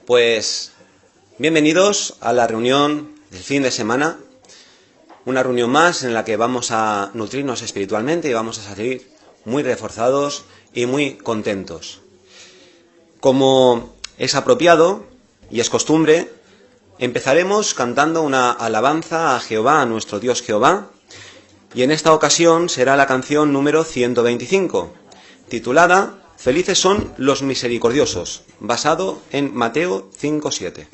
Pues bienvenidos a la reunión del fin de semana, una reunión más en la que vamos a nutrirnos espiritualmente y vamos a salir muy reforzados y muy contentos. Como es apropiado y es costumbre, empezaremos cantando una alabanza a Jehová, a nuestro Dios Jehová, y en esta ocasión será la canción número 125, titulada Felices son los misericordiosos, basado en Mateo 5:7.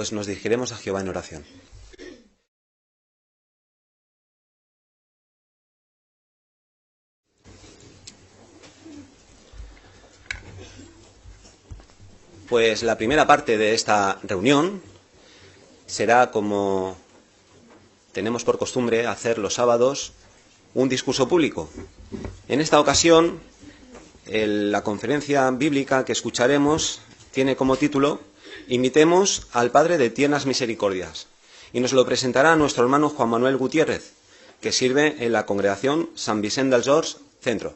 Pues nos dirigiremos a Jehová en oración. Pues la primera parte de esta reunión será, como tenemos por costumbre hacer los sábados, un discurso público. En esta ocasión, la conferencia bíblica que escucharemos tiene como título Imitemos al Padre de Tiernas Misericordias, y nos lo presentará nuestro hermano Juan Manuel Gutiérrez, que sirve en la congregación San Vicente dels Horts Centro.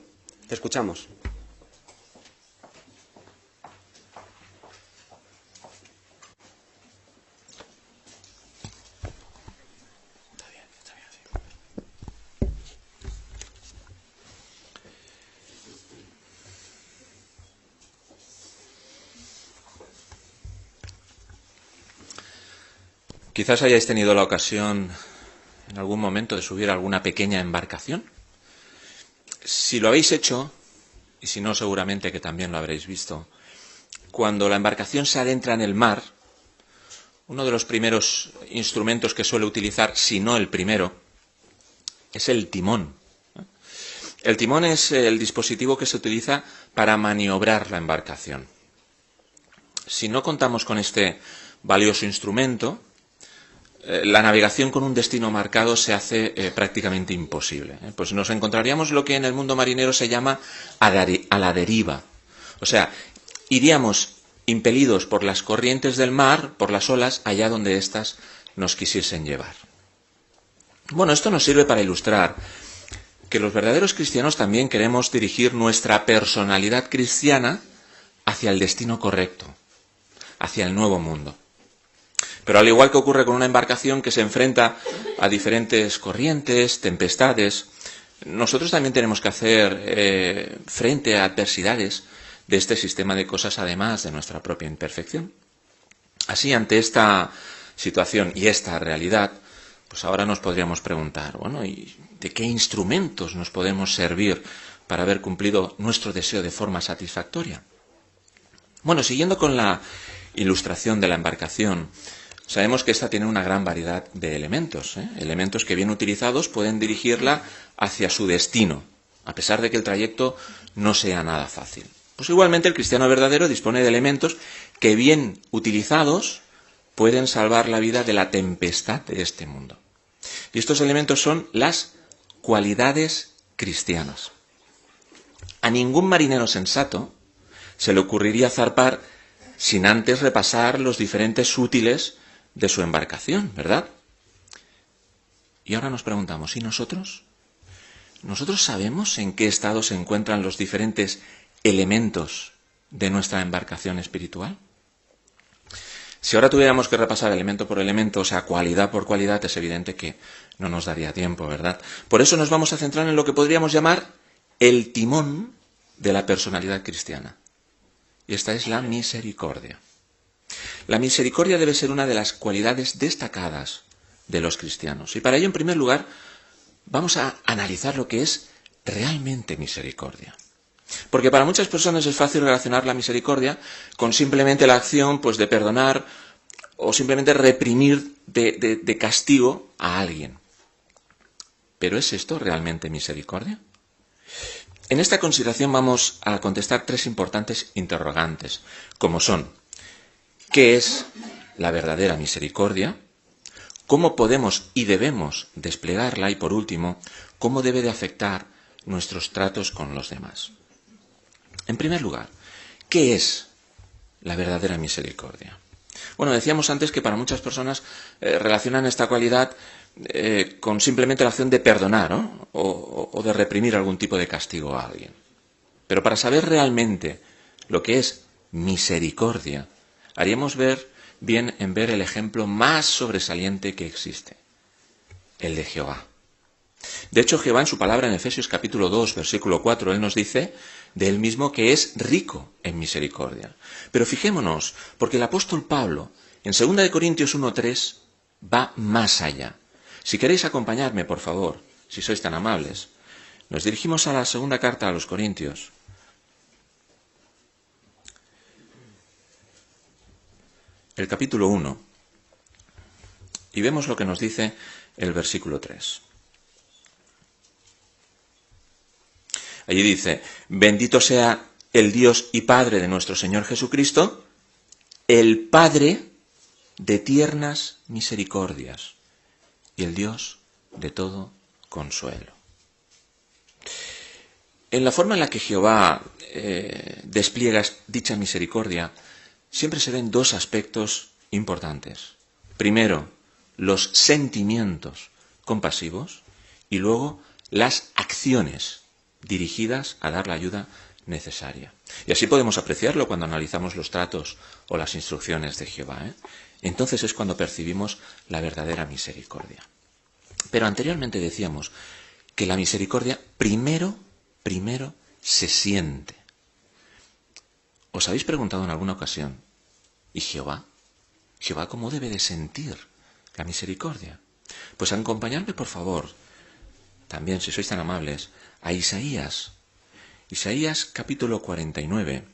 Te escuchamos. Quizás hayáis tenido la ocasión en algún momento de subir a alguna pequeña embarcación. Si lo habéis hecho, y si no seguramente que también lo habréis visto, cuando la embarcación se adentra en el mar, uno de los primeros instrumentos que suele utilizar, si no el primero, es el timón. El timón es el dispositivo que se utiliza para maniobrar la embarcación. Si no contamos con este valioso instrumento, la navegación con un destino marcado se hace prácticamente imposible. Pues nos encontraríamos lo que en el mundo marinero se llama a la deriva. O sea, iríamos impelidos por las corrientes del mar, por las olas, allá donde éstas nos quisiesen llevar. Bueno, esto nos sirve para ilustrar que los verdaderos cristianos también queremos dirigir nuestra personalidad cristiana hacia el destino correcto, hacia el nuevo mundo. Pero al igual que ocurre con una embarcación que se enfrenta a diferentes corrientes, tempestades, nosotros también tenemos que hacer frente a adversidades de este sistema de cosas, además de nuestra propia imperfección. Así, ante esta situación y esta realidad, pues ahora nos podríamos preguntar, bueno, ¿y de qué instrumentos nos podemos servir para haber cumplido nuestro deseo de forma satisfactoria? Bueno, siguiendo con la ilustración de la embarcación, sabemos que esta tiene una gran variedad de elementos, elementos que bien utilizados pueden dirigirla hacia su destino, a pesar de que el trayecto no sea nada fácil. Pues igualmente el cristiano verdadero dispone de elementos que bien utilizados pueden salvar la vida de la tempestad de este mundo. Y estos elementos son las cualidades cristianas. A ningún marinero sensato se le ocurriría zarpar sin antes repasar los diferentes útiles de su embarcación, ¿verdad? Y ahora nos preguntamos, ¿y nosotros? ¿Nosotros sabemos en qué estado se encuentran los diferentes elementos de nuestra embarcación espiritual? Si ahora tuviéramos que repasar elemento por elemento, o sea, cualidad por cualidad, es evidente que no nos daría tiempo, ¿verdad? Por eso nos vamos a centrar en lo que podríamos llamar el timón de la personalidad cristiana. Y esta es la misericordia. La misericordia debe ser una de las cualidades destacadas de los cristianos. Y para ello, en primer lugar, vamos a analizar lo que es realmente misericordia. Porque para muchas personas es fácil relacionar la misericordia con simplemente la acción, pues, de perdonar o simplemente reprimir de castigo a alguien. ¿Pero es esto realmente misericordia? En esta consideración vamos a contestar tres importantes interrogantes, como son: ¿qué es la verdadera misericordia? ¿Cómo podemos y debemos desplegarla? Y por último, ¿cómo debe de afectar nuestros tratos con los demás? En primer lugar, ¿qué es la verdadera misericordia? Bueno, decíamos antes que para muchas personas relacionan esta cualidad con simplemente la acción de perdonar, ¿no? o de reprimir algún tipo de castigo a alguien. Pero para saber realmente lo que es misericordia, haríamos bien en ver el ejemplo más sobresaliente que existe, el de Jehová. De hecho, Jehová en su palabra en Efesios capítulo 2, versículo 4, Él nos dice de Él mismo que es rico en misericordia. Pero fijémonos, porque el apóstol Pablo, en 2 de Corintios 1:3, va más allá. Si queréis acompañarme, por favor, si sois tan amables, nos dirigimos a la segunda carta a los Corintios. El capítulo 1, y vemos lo que nos dice el versículo 3. Allí dice: bendito sea el Dios y Padre de nuestro Señor Jesucristo, el Padre de tiernas misericordias y el Dios de todo consuelo. En la forma en la que Jehová despliega dicha misericordia, siempre se ven dos aspectos importantes. Primero, los sentimientos compasivos y luego las acciones dirigidas a dar la ayuda necesaria. Y así podemos apreciarlo cuando analizamos los tratos o las instrucciones de Jehová. Entonces es cuando percibimos la verdadera misericordia. Pero anteriormente decíamos que la misericordia primero se siente. ¿Os habéis preguntado en alguna ocasión, ¿y Jehová? ¿Jehová cómo debe de sentir la misericordia? Pues acompañadme, por favor, también, si sois tan amables, a Isaías. Isaías capítulo 49.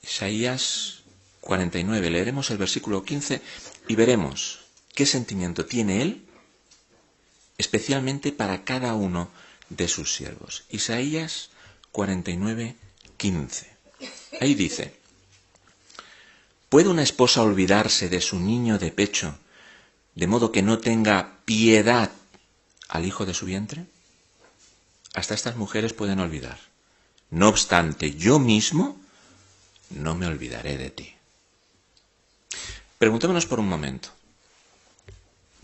Isaías 49. Leeremos el versículo 15 y veremos qué sentimiento tiene él, especialmente para cada uno de sus siervos. Isaías 49, 15. Ahí dice, ¿puede una esposa olvidarse de su niño de pecho, de modo que no tenga piedad al hijo de su vientre? Hasta estas mujeres pueden olvidar. No obstante, yo mismo no me olvidaré de ti. Preguntémonos por un momento,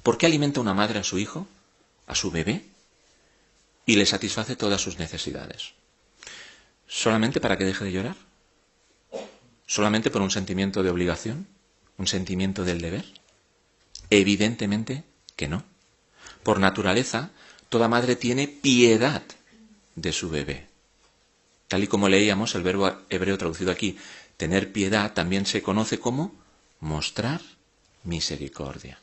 ¿por qué alimenta una madre a su hijo, a su bebé, y le satisface todas sus necesidades? ¿Solamente para que deje de llorar? ¿Solamente por un sentimiento de obligación? ¿Un sentimiento del deber? Evidentemente que no. Por naturaleza, toda madre tiene piedad de su bebé. Tal y como leíamos, el verbo hebreo traducido aquí, tener piedad, también se conoce como mostrar misericordia.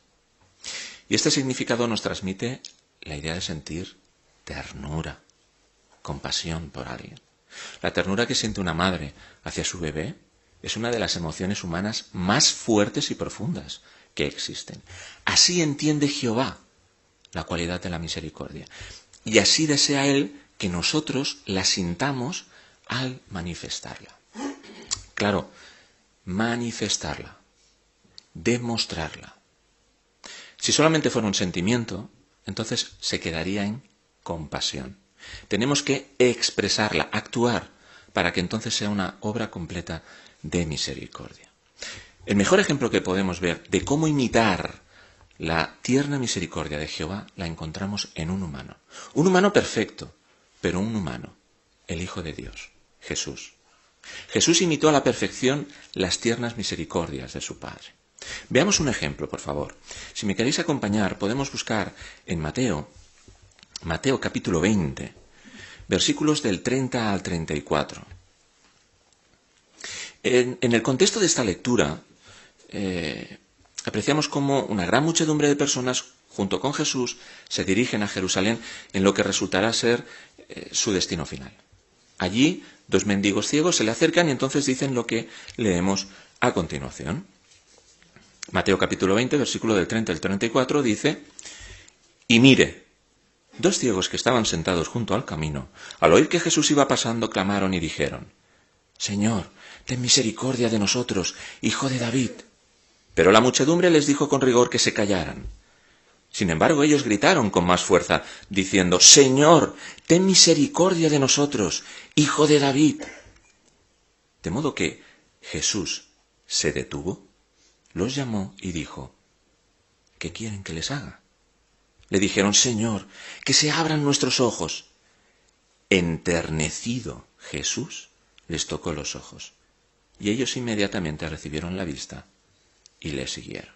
Y este significado nos transmite la idea de sentir ternura, compasión por alguien. La ternura que siente una madre hacia su bebé es una de las emociones humanas más fuertes y profundas que existen. Así entiende Jehová la cualidad de la misericordia. Y así desea Él que nosotros la sintamos al manifestarla. Claro, manifestarla, demostrarla. Si solamente fuera un sentimiento, entonces se quedaría en compasión. Tenemos que expresarla, actuar, para que entonces sea una obra completa de misericordia. El mejor ejemplo que podemos ver de cómo imitar la tierna misericordia de Jehová la encontramos en un humano perfecto, pero un humano, el Hijo de Dios, Jesús. Jesús imitó a la perfección las tiernas misericordias de su Padre. Veamos un ejemplo, por favor. Si me queréis acompañar, podemos buscar en Mateo capítulo 20, versículos del 30 al 34. En el contexto de esta lectura, apreciamos cómo una gran muchedumbre de personas, junto con Jesús, se dirigen a Jerusalén en lo que resultará ser su destino final. Allí, dos mendigos ciegos se le acercan y entonces dicen lo que leemos a continuación. Mateo capítulo 20, versículo del 30 al 34 dice, y mire, dos ciegos que estaban sentados junto al camino, al oír que Jesús iba pasando, clamaron y dijeron, Señor, ten misericordia de nosotros, hijo de David. Pero la muchedumbre les dijo con rigor que se callaran. Sin embargo, ellos gritaron con más fuerza, diciendo, Señor, ten misericordia de nosotros, hijo de David. De modo que Jesús se detuvo, los llamó y dijo, ¿qué quieren que les haga? Le dijeron, Señor, que se abran nuestros ojos. Enternecido Jesús les tocó los ojos, y ellos inmediatamente recibieron la vista y le siguieron.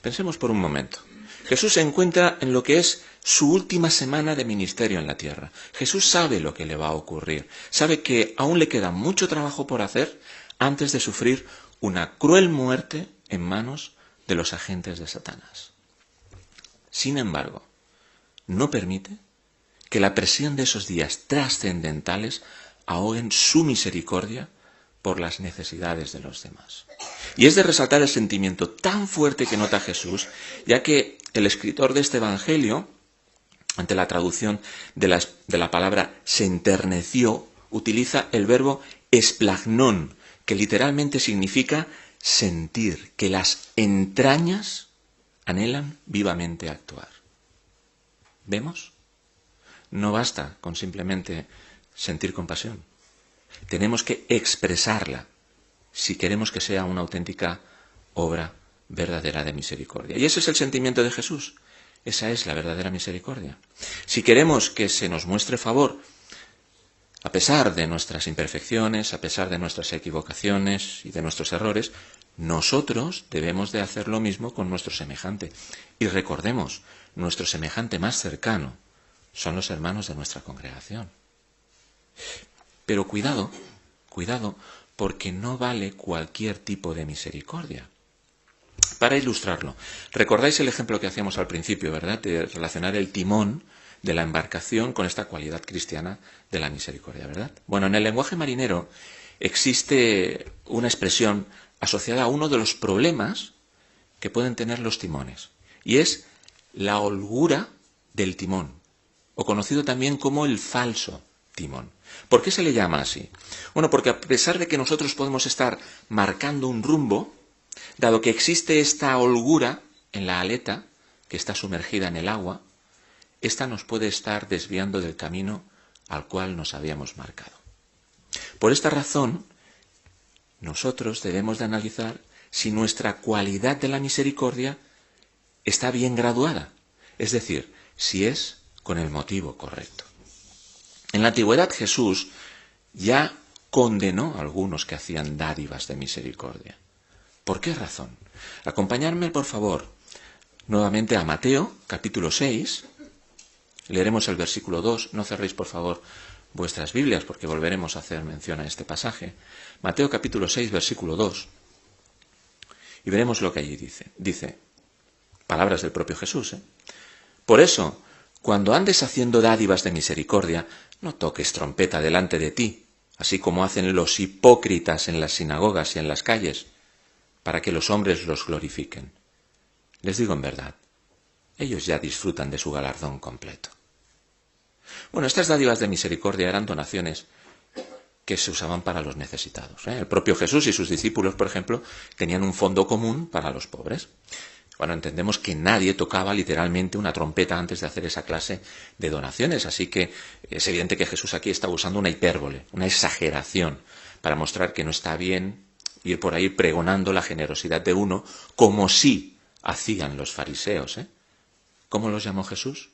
Pensemos por un momento. Jesús se encuentra en lo que es su última semana de ministerio en la tierra. Jesús sabe lo que le va a ocurrir. Sabe que aún le queda mucho trabajo por hacer antes de sufrir una cruel muerte en manos de los agentes de Satanás. Sin embargo, no permite que la presión de esos días trascendentales ahoguen su misericordia por las necesidades de los demás. Y es de resaltar el sentimiento tan fuerte que nota Jesús, ya que el escritor de este Evangelio, ante la traducción de la palabra se enterneció, utiliza el verbo esplagnón, que literalmente significa sentir, que las entrañas anhelan vivamente actuar. ¿Vemos? No basta con simplemente sentir compasión. Tenemos que expresarla si queremos que sea una auténtica obra verdadera de misericordia. Y ese es el sentimiento de Jesús. Esa es la verdadera misericordia. Si queremos que se nos muestre favor, a pesar de nuestras imperfecciones, a pesar de nuestras equivocaciones y de nuestros errores, nosotros debemos de hacer lo mismo con nuestro semejante. Y recordemos, nuestro semejante más cercano son los hermanos de nuestra congregación. Pero cuidado, porque no vale cualquier tipo de misericordia. Para ilustrarlo, ¿recordáis el ejemplo que hacíamos al principio, verdad? De relacionar el timón de la embarcación con esta cualidad cristiana de la misericordia, ¿verdad? Bueno, en el lenguaje marinero existe una expresión asociada a uno de los problemas que pueden tener los timones, y es la holgura del timón, o conocido también como el falso timón. ¿Por qué se le llama así? Bueno, porque a pesar de que nosotros podemos estar marcando un rumbo, dado que existe esta holgura en la aleta, que está sumergida en el agua, esta nos puede estar desviando del camino al cual nos habíamos marcado. Por esta razón, nosotros debemos de analizar si nuestra cualidad de la misericordia está bien graduada, es decir, si es con el motivo correcto. En la antigüedad Jesús ya condenó a algunos que hacían dádivas de misericordia. ¿Por qué razón? Acompañadme, por favor, nuevamente a Mateo, capítulo 6. Leeremos el versículo 2. No cerréis, por favor, vuestras Biblias, porque volveremos a hacer mención a este pasaje. Mateo, capítulo 6, versículo 2. Y veremos lo que allí dice. Dice, palabras del propio Jesús, Por eso, cuando andes haciendo dádivas de misericordia, no toques trompeta delante de ti, así como hacen los hipócritas en las sinagogas y en las calles, para que los hombres los glorifiquen. Les digo en verdad, ellos ya disfrutan de su galardón completo. Bueno, estas dádivas de misericordia eran donaciones que se usaban para los necesitados. El propio Jesús y sus discípulos, por ejemplo, tenían un fondo común para los pobres. Bueno, entendemos que nadie tocaba literalmente una trompeta antes de hacer esa clase de donaciones, así que es evidente que Jesús aquí está usando una hipérbole, una exageración, para mostrar que no está bien ir por ahí pregonando la generosidad de uno, como sí hacían los fariseos. ¿Cómo los llamó Jesús?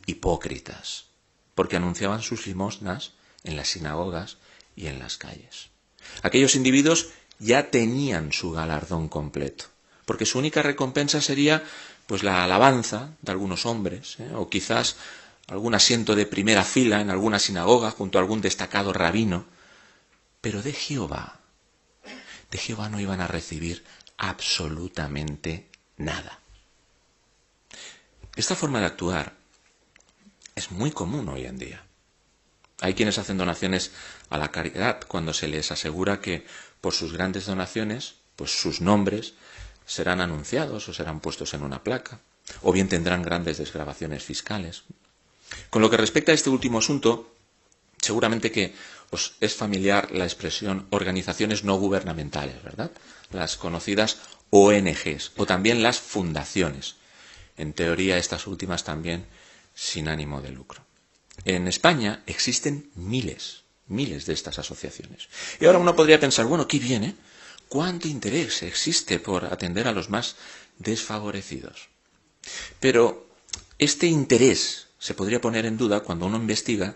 Hipócritas, porque anunciaban sus limosnas en las sinagogas y en las calles. Aquellos individuos ya tenían su galardón completo, porque su única recompensa sería pues la alabanza de algunos hombres, o quizás algún asiento de primera fila en alguna sinagoga junto a algún destacado rabino. Pero de Jehová no iban a recibir absolutamente nada. Esta forma de actuar es muy común hoy en día. Hay quienes hacen donaciones a la caridad cuando se les asegura que por sus grandes donaciones, pues sus nombres serán anunciados o serán puestos en una placa, o bien tendrán grandes desgravaciones fiscales. Con lo que respecta a este último asunto, seguramente que os es familiar la expresión organizaciones no gubernamentales, ¿verdad? Las conocidas ONGs o también las fundaciones. En teoría, estas últimas también sin ánimo de lucro. En España existen miles de estas asociaciones. Y ahora uno podría pensar, bueno, ¿qué viene? ¿Cuánto interés existe por atender a los más desfavorecidos? Pero este interés se podría poner en duda cuando uno investiga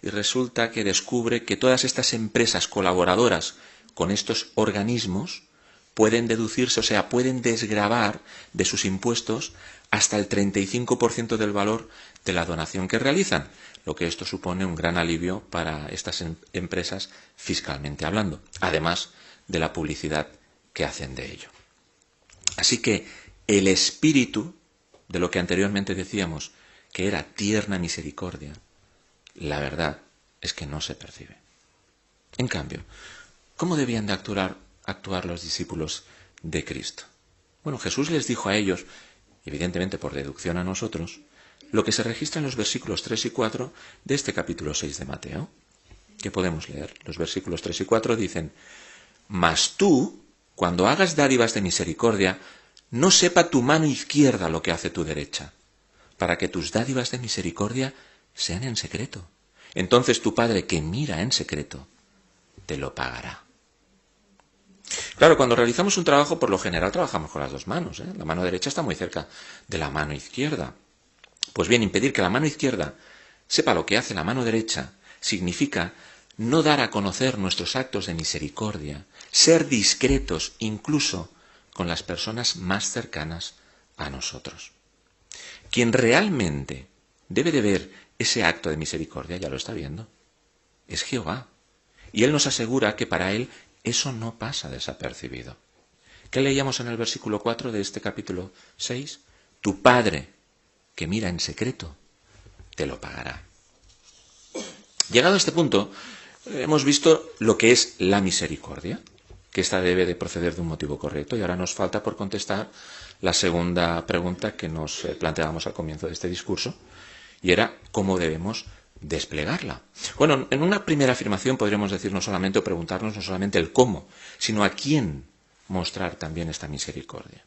y resulta que descubre que todas estas empresas colaboradoras con estos organismos pueden deducirse, o sea, pueden desgravar de sus impuestos hasta el 35% del valor de la donación que realizan, lo que esto supone un gran alivio para estas empresas fiscalmente hablando, además de la publicidad que hacen de ello. Así que el espíritu de lo que anteriormente decíamos, que era tierna misericordia, la verdad es que no se percibe. En cambio, ¿cómo debían de actuar los discípulos de Cristo? Bueno, Jesús les dijo a ellos, evidentemente por deducción a nosotros, lo que se registra en los versículos 3 y 4 de este capítulo 6 de Mateo, que podemos leer. Los versículos 3 y 4 dicen, «Mas tú, cuando hagas dádivas de misericordia, no sepa tu mano izquierda lo que hace tu derecha, para que tus dádivas de misericordia sean en secreto. Entonces tu Padre que mira en secreto, te lo pagará». Claro, cuando realizamos un trabajo, por lo general trabajamos con las dos manos. La mano derecha está muy cerca de la mano izquierda. Pues bien, impedir que la mano izquierda sepa lo que hace la mano derecha significa no dar a conocer nuestros actos de misericordia, ser discretos incluso con las personas más cercanas a nosotros. Quien realmente debe de ver ese acto de misericordia, ya lo está viendo, es Jehová. Y Él nos asegura que para Él eso no pasa desapercibido. ¿Qué leíamos en el versículo 4 de este capítulo 6? Tu Padre, que mira en secreto, te lo pagará. Llegado a este punto, hemos visto lo que es la misericordia, que ésta debe de proceder de un motivo correcto, y ahora nos falta por contestar la segunda pregunta que nos planteábamos al comienzo de este discurso, y era cómo debemos desplegarla. Bueno, en una primera afirmación podríamos decir no solamente o preguntarnos no solamente el cómo, sino a quién mostrar también esta misericordia.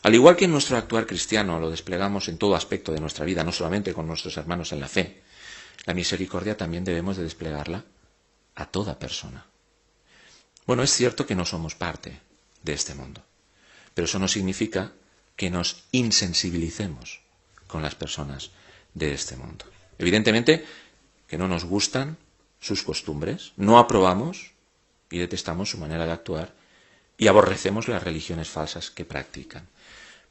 Al igual que en nuestro actuar cristiano lo desplegamos en todo aspecto de nuestra vida, no solamente con nuestros hermanos en la fe, la misericordia también debemos de desplegarla a toda persona. Bueno, es cierto que no somos parte de este mundo, pero eso no significa que nos insensibilicemos con las personas de este mundo. Evidentemente que no nos gustan sus costumbres, no aprobamos y detestamos su manera de actuar y aborrecemos las religiones falsas que practican.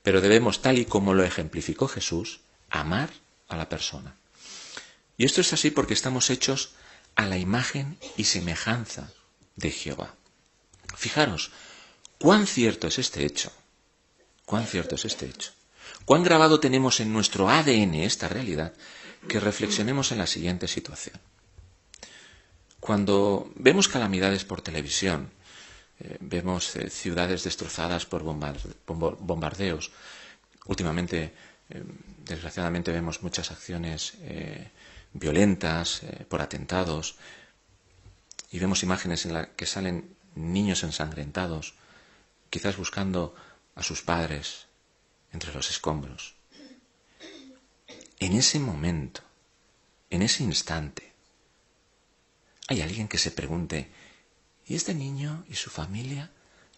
Pero debemos, tal y como lo ejemplificó Jesús, amar a la persona. Y esto es así porque estamos hechos a la imagen y semejanza de Jehová. Fijaros, cuán cierto es este hecho. Cuán cierto es este hecho. Cuán grabado tenemos en nuestro ADN esta realidad, que reflexionemos en la siguiente situación. Cuando vemos calamidades por televisión, vemos ciudades destrozadas por bombardeos. Últimamente, desgraciadamente, vemos muchas acciones violentas por atentados y vemos imágenes en las que salen niños ensangrentados, quizás buscando a sus padres entre los escombros. En ese momento, en ese instante, hay alguien que se pregunte: ¿y este niño y su familia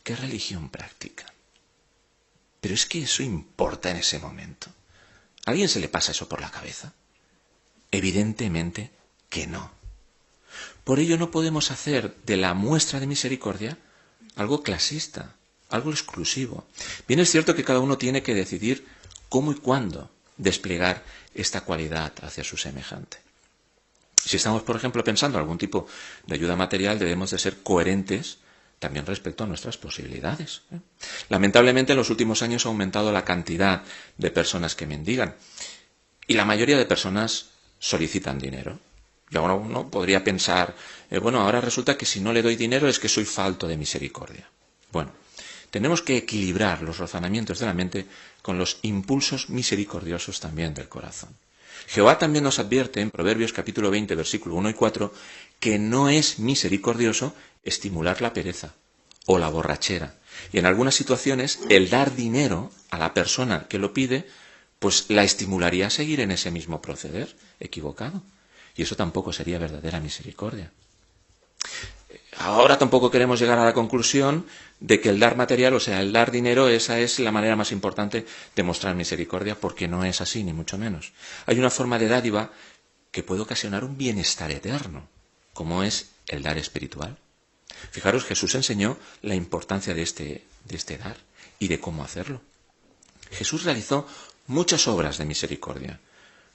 qué religión practican? Pero es que eso importa en ese momento. ¿A alguien se le pasa eso por la cabeza? Evidentemente que no. Por ello no podemos hacer de la muestra de misericordia algo clasista, algo exclusivo. Bien es cierto que cada uno tiene que decidir cómo y cuándo desplegar esta cualidad hacia su semejante. Si estamos, por ejemplo, pensando en algún tipo de ayuda material, debemos de ser coherentes también respecto a nuestras posibilidades. Lamentablemente, en los últimos años ha aumentado la cantidad de personas que mendigan y la mayoría de personas solicitan dinero. Y ahora uno podría pensar, bueno, ahora resulta que si no le doy dinero es que soy falto de misericordia. Bueno, tenemos que equilibrar los razonamientos de la mente con los impulsos misericordiosos también del corazón. Jehová también nos advierte en Proverbios capítulo 20, versículo 1 y 4, que no es misericordioso estimular la pereza o la borrachera. Y en algunas situaciones el dar dinero a la persona que lo pide, pues la estimularía a seguir en ese mismo proceder equivocado. Y eso tampoco sería verdadera misericordia. Ahora tampoco queremos llegar a la conclusión de que el dar material, o sea, el dar dinero, esa es la manera más importante de mostrar misericordia, porque no es así, ni mucho menos. Hay una forma de dádiva que puede ocasionar un bienestar eterno, como es el dar espiritual. Fijaros, Jesús enseñó la importancia de este dar y de cómo hacerlo. Jesús realizó muchas obras de misericordia.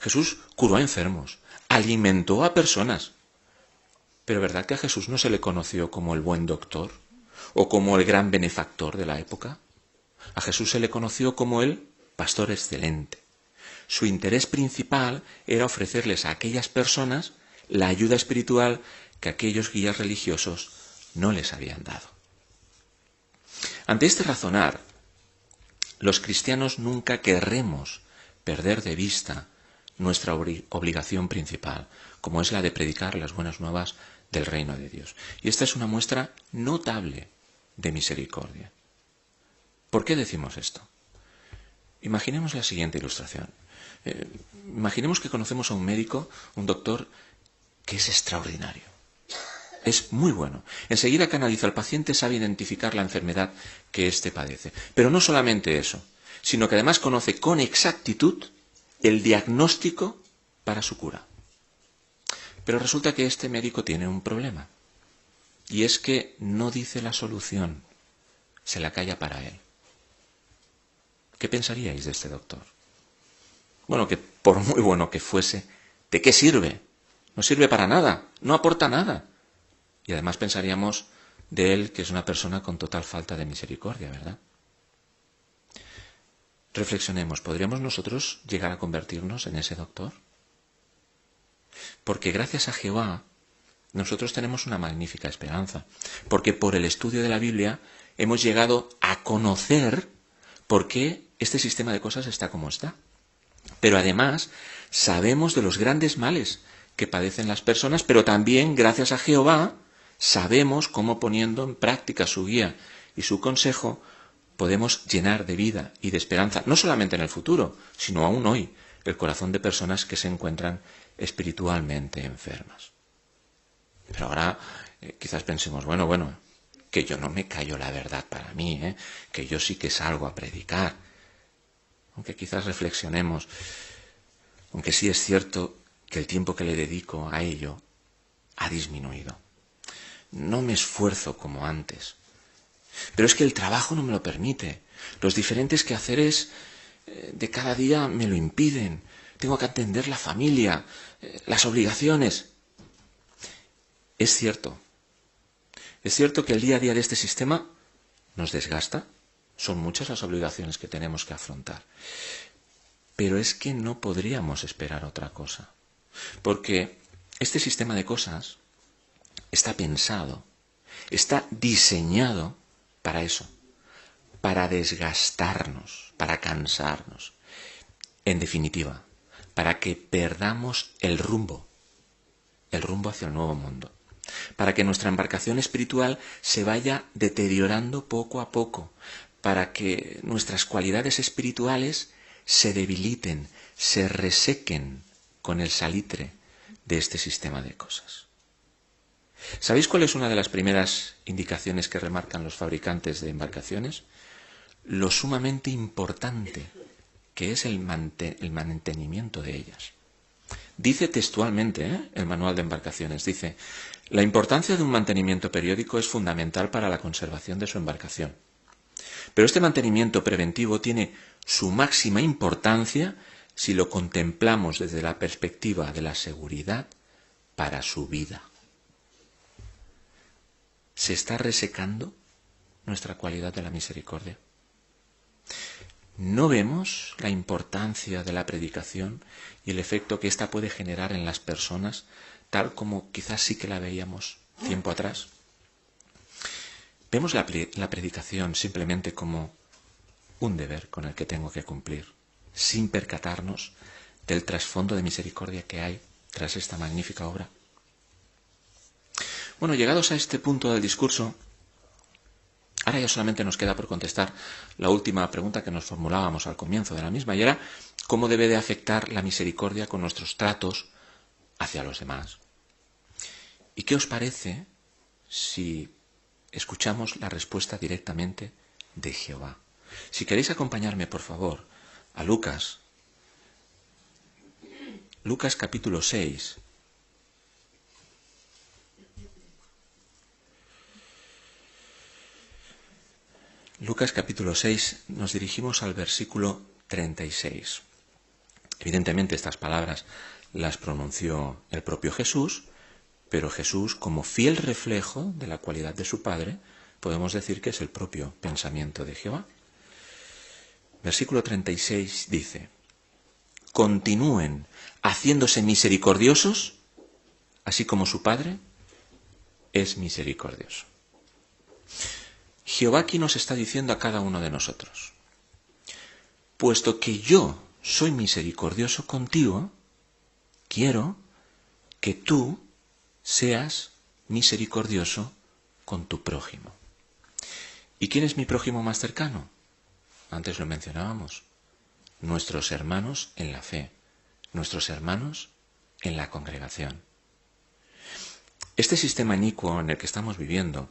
Jesús curó a enfermos, alimentó a personas. Pero ¿verdad que a Jesús no se le conoció como el buen doctor o como el gran benefactor de la época? A Jesús se le conoció como el pastor excelente. Su interés principal era ofrecerles a aquellas personas la ayuda espiritual que aquellos guías religiosos no les habían dado. Ante este razonar, los cristianos nunca querremos perder de vista nuestra obligación principal, como es la de predicar las buenas nuevas del reino de Dios. Y esta es una muestra notable de misericordia. ¿Por qué decimos esto? Imaginemos la siguiente ilustración. Imaginemos que conocemos a un médico, un doctor, que es extraordinario. Es muy bueno. Enseguida que analiza al paciente sabe identificar la enfermedad que éste padece. Pero no solamente eso, sino que además conoce con exactitud el diagnóstico para su cura. Pero resulta que este médico tiene un problema. Y es que no dice la solución, se la calla para él. ¿Qué pensaríais de este doctor? Bueno, que por muy bueno que fuese, ¿de qué sirve? No sirve para nada, no aporta nada. Y además pensaríamos de él que es una persona con total falta de misericordia, ¿verdad? Reflexionemos, ¿podríamos nosotros llegar a convertirnos en ese doctor? Porque gracias a Jehová nosotros tenemos una magnífica esperanza, porque por el estudio de la Biblia hemos llegado a conocer por qué este sistema de cosas está como está. Pero además sabemos de los grandes males que padecen las personas, pero también, gracias a Jehová, sabemos cómo, poniendo en práctica su guía y su consejo, podemos llenar de vida y de esperanza, no solamente en el futuro, sino aún hoy, el corazón de personas que se encuentran espiritualmente enfermas. Pero ahora quizás pensemos, bueno, que yo no me callo la verdad para mí, que yo sí que salgo a predicar. Aunque quizás reflexionemos, aunque sí es cierto que el tiempo que le dedico a ello ha disminuido. No me esfuerzo como antes. Pero es que el trabajo no me lo permite. Los diferentes quehaceres de cada día me lo impiden. Tengo que atender la familia, las obligaciones. Es cierto que el día a día de este sistema nos desgasta. Son muchas las obligaciones que tenemos que afrontar. Pero es que no podríamos esperar otra cosa. Porque este sistema de cosas está pensado, está diseñado para eso, para desgastarnos, para cansarnos. En definitiva, para que perdamos el rumbo hacia el nuevo mundo. Para que nuestra embarcación espiritual se vaya deteriorando poco a poco, para que nuestras cualidades espirituales se debiliten, se resequen con el salitre de este sistema de cosas. ¿Sabéis cuál es una de las primeras indicaciones que remarcan los fabricantes de embarcaciones? Lo sumamente importante que es el mantenimiento de ellas. Dice textualmente, el manual de embarcaciones, dice: la importancia de un mantenimiento periódico es fundamental para la conservación de su embarcación. Pero este mantenimiento preventivo tiene su máxima importancia si lo contemplamos desde la perspectiva de la seguridad para su vida. ¿Se está resecando nuestra cualidad de la misericordia? ¿No vemos la importancia de la predicación y el efecto que ésta puede generar en las personas, tal como quizás sí que la veíamos tiempo atrás? Vemos la predicación simplemente como un deber con el que tengo que cumplir, sin percatarnos del trasfondo de misericordia que hay tras esta magnífica obra. Bueno, llegados a este punto del discurso, ahora ya solamente nos queda por contestar la última pregunta que nos formulábamos al comienzo de la misma, y era: ¿cómo debe de afectar la misericordia con nuestros tratos hacia los demás? ¿Y qué os parece si escuchamos la respuesta directamente de Jehová? Si queréis acompañarme, por favor, a Lucas capítulo 6. Lucas capítulo 6, nos dirigimos al versículo 36. Evidentemente estas palabras las pronunció el propio Jesús, pero Jesús, como fiel reflejo de la cualidad de su Padre, podemos decir que es el propio pensamiento de Jehová. Versículo 36 dice: continúen haciéndose misericordiosos, así como su Padre es misericordioso. Jehová aquí nos está diciendo a cada uno de nosotros: puesto que yo soy misericordioso contigo, quiero que tú seas misericordioso con tu prójimo. ¿Y quién es mi prójimo más cercano? Antes lo mencionábamos: nuestros hermanos en la fe, nuestros hermanos en la congregación. Este sistema inicuo en el que estamos viviendo,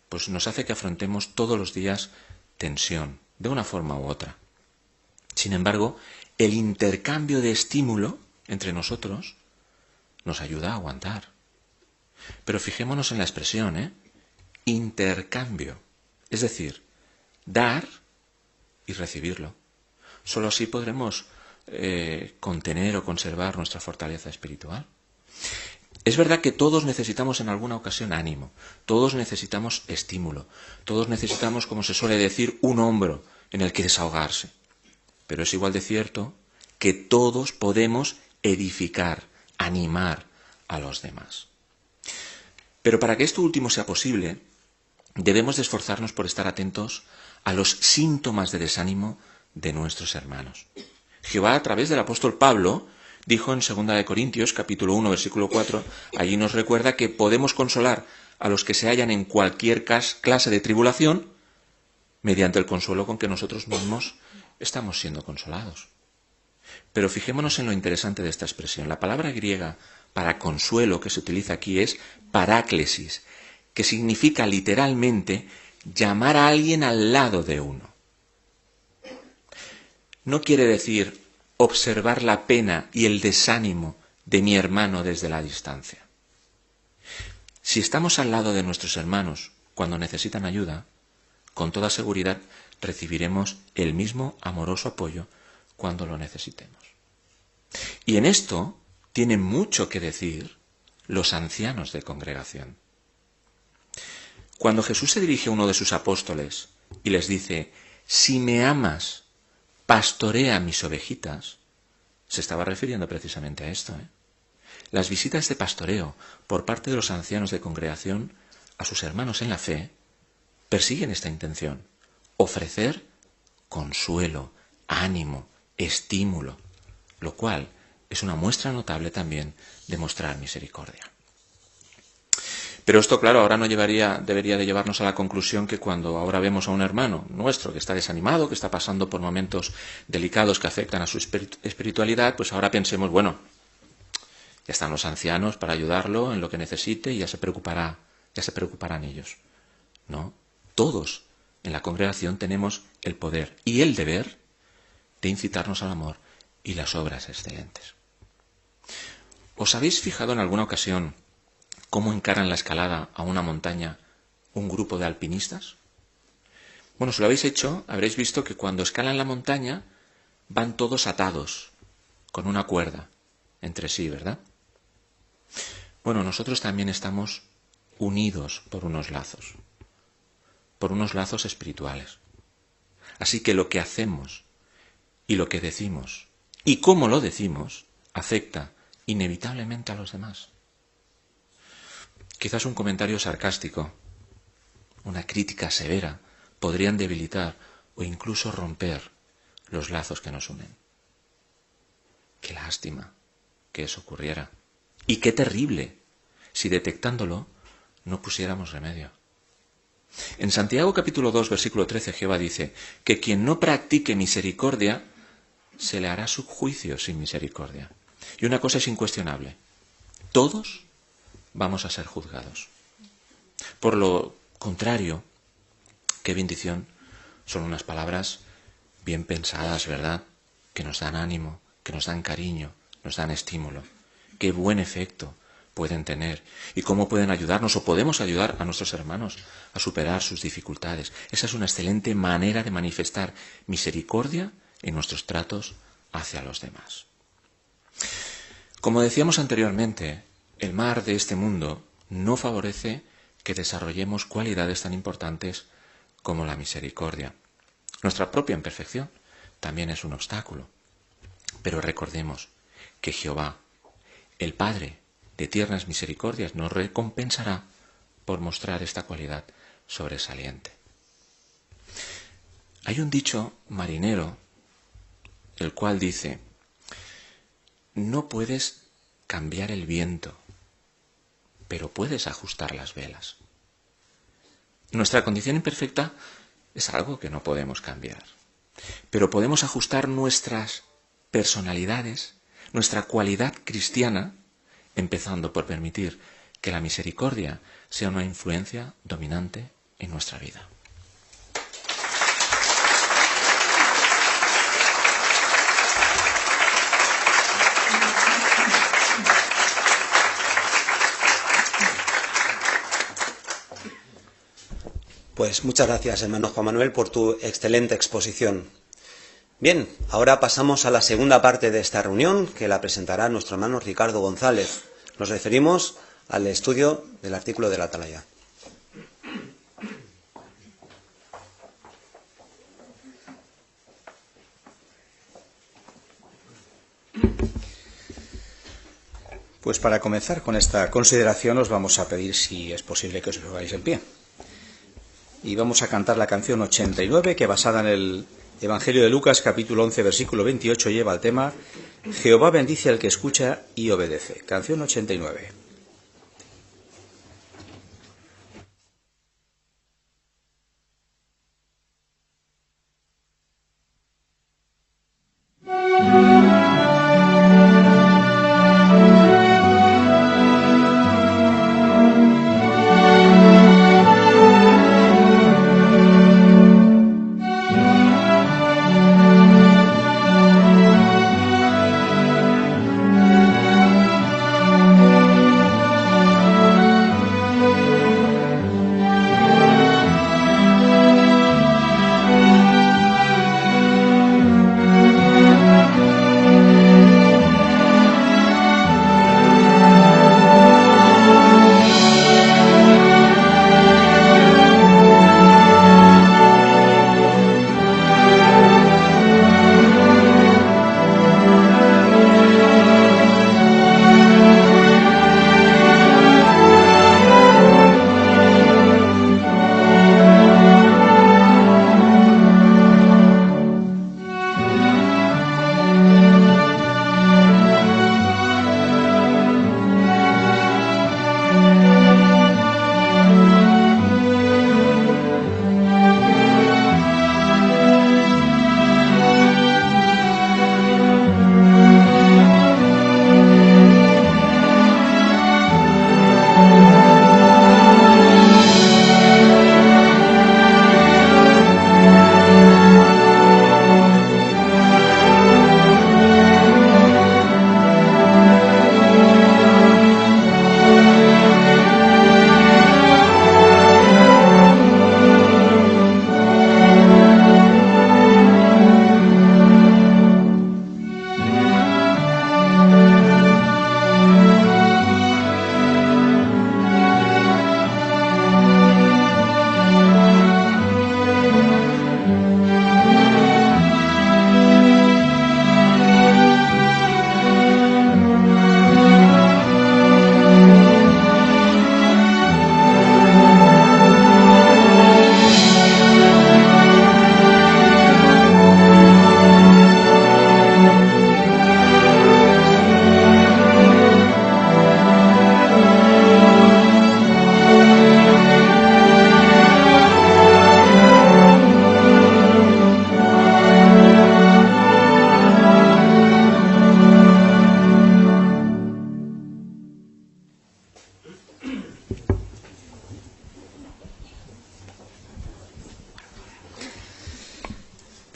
pues nos hace que afrontemos todos los días tensión, de una forma u otra. Sin embargo, el intercambio de estímulo entre nosotros nos ayuda a aguantar. Pero fijémonos en la expresión, intercambio, es decir, dar y recibirlo. Solo así podremos contener o conservar nuestra fortaleza espiritual. Es verdad que todos necesitamos en alguna ocasión ánimo, todos necesitamos estímulo, todos necesitamos, como se suele decir, un hombro en el que desahogarse. Pero es igual de cierto que todos podemos edificar, animar a los demás. Pero para que esto último sea posible, debemos de esforzarnos por estar atentos a los síntomas de desánimo de nuestros hermanos. Jehová, a través del apóstol Pablo, dijo en 2 Corintios, capítulo 1, versículo 4, allí nos recuerda que podemos consolar a los que se hallan en cualquier clase de tribulación mediante el consuelo con que nosotros mismos estamos siendo consolados. Pero fijémonos en lo interesante de esta expresión. La palabra griega para consuelo que se utiliza aquí es paráclesis, que significa literalmente llamar a alguien al lado de uno. No quiere decir observar la pena y el desánimo de mi hermano desde la distancia. Si estamos al lado de nuestros hermanos cuando necesitan ayuda, con toda seguridad recibiremos el mismo amoroso apoyo cuando lo necesitemos. Y en esto tienen mucho que decir los ancianos de congregación. Cuando Jesús se dirige a uno de sus apóstoles y les dice, si me amas, pastorea mis ovejitas, se estaba refiriendo precisamente a esto. Las visitas de pastoreo por parte de los ancianos de congregación a sus hermanos en la fe persiguen esta intención, ofrecer consuelo, ánimo, estímulo, lo cual es una muestra notable también de mostrar misericordia. Pero esto, claro, ahora debería de llevarnos a la conclusión que cuando ahora vemos a un hermano nuestro que está desanimado, que está pasando por momentos delicados que afectan a su espiritualidad, pues ahora pensemos, bueno, ya están los ancianos para ayudarlo en lo que necesite y ya se preocuparán ellos. No, todos en la congregación tenemos el poder y el deber de incitarnos al amor y las obras excelentes. ¿Os habéis fijado en alguna ocasión cómo encaran la escalada a una montaña un grupo de alpinistas? Bueno, si lo habéis hecho, habréis visto que cuando escalan la montaña van todos atados, con una cuerda entre sí, ¿verdad? Bueno, nosotros también estamos unidos por unos lazos espirituales. Así que lo que hacemos y lo que decimos y cómo lo decimos afecta inevitablemente a los demás. Quizás un comentario sarcástico, una crítica severa, podrían debilitar o incluso romper los lazos que nos unen. Qué lástima que eso ocurriera. Y qué terrible si detectándolo no pusiéramos remedio. En Santiago capítulo 2, versículo 13, Jehová dice que quien no practique misericordia, se le hará su juicio sin misericordia. Y una cosa es incuestionable, todos vamos a ser juzgados. Por lo contrario, qué bendición, son unas palabras bien pensadas, ¿verdad? Que nos dan ánimo, que nos dan cariño, nos dan estímulo. Qué buen efecto pueden tener y cómo pueden ayudarnos o podemos ayudar a nuestros hermanos a superar sus dificultades. Esa es una excelente manera de manifestar misericordia en nuestros tratos hacia los demás. Como decíamos anteriormente, el mar de este mundo no favorece que desarrollemos cualidades tan importantes como la misericordia. Nuestra propia imperfección también es un obstáculo. Pero recordemos que Jehová, el Padre de tiernas misericordias, nos recompensará por mostrar esta cualidad sobresaliente. Hay un dicho marinero, el cual dice, no puedes cambiar el viento, pero puedes ajustar las velas. Nuestra condición imperfecta es algo que no podemos cambiar, pero podemos ajustar nuestras personalidades, nuestra cualidad cristiana, empezando por permitir que la misericordia sea una influencia dominante en nuestra vida. Pues muchas gracias, hermano Juan Manuel, por tu excelente exposición. Bien, ahora pasamos a la segunda parte de esta reunión, que la presentará nuestro hermano Ricardo González. Nos referimos al estudio del artículo de la Atalaya. Pues para comenzar con esta consideración os vamos a pedir si es posible que os pongáis en pie. Y vamos a cantar la canción 89, que basada en el Evangelio de Lucas, capítulo 11, versículo 28, lleva el tema Jehová bendice al que escucha y obedece. Canción 89.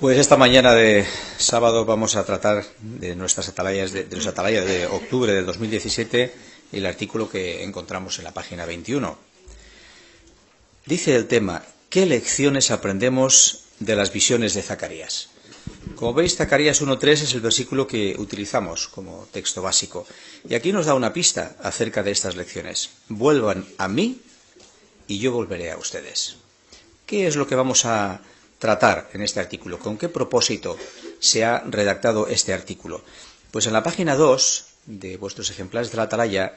Pues esta mañana de sábado vamos a tratar de nuestras atalayas de nuestra atalaya de octubre de 2017, el artículo que encontramos en la página 21. Dice el tema: ¿qué lecciones aprendemos de las visiones de Zacarías? Como veis, Zacarías 1.3 es el versículo que utilizamos como texto básico. Y aquí nos da una pista acerca de estas lecciones. Vuelvan a mí y yo volveré a ustedes. ¿Qué es lo que vamos a tratar en este artículo? ¿Con qué propósito se ha redactado este artículo? Pues en la página 2 de vuestros ejemplares de la atalaya,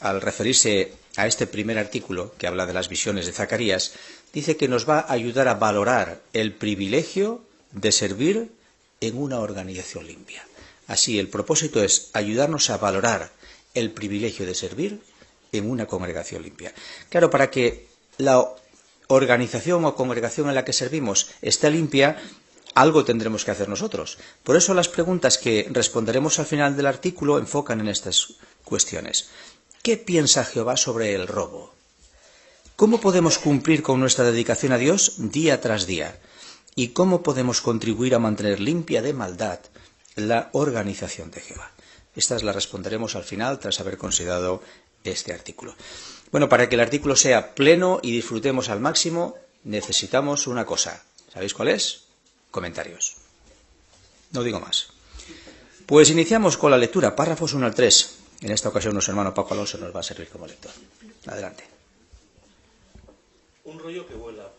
al referirse a este primer artículo que habla de las visiones de Zacarías, dice que nos va a ayudar a valorar el privilegio de servir en una organización limpia. Así, el propósito es ayudarnos a valorar el privilegio de servir en una congregación limpia. Claro, para que la organización o congregación en la que servimos esté limpia, algo tendremos que hacer nosotros. Por eso las preguntas que responderemos al final del artículo enfocan en estas cuestiones. ¿Qué piensa Jehová sobre el robo? ¿Cómo podemos cumplir con nuestra dedicación a Dios día tras día? ¿Y cómo podemos contribuir a mantener limpia de maldad la organización de Jehová? Estas las responderemos al final tras haber considerado este artículo. Bueno, para que el artículo sea pleno y disfrutemos al máximo, necesitamos una cosa. ¿Sabéis cuál es? Comentarios. No digo más. Pues iniciamos con la lectura, párrafos 1 al 3. En esta ocasión nuestro hermano Paco Alonso nos va a servir como lector. Adelante. Un rollo que vuela.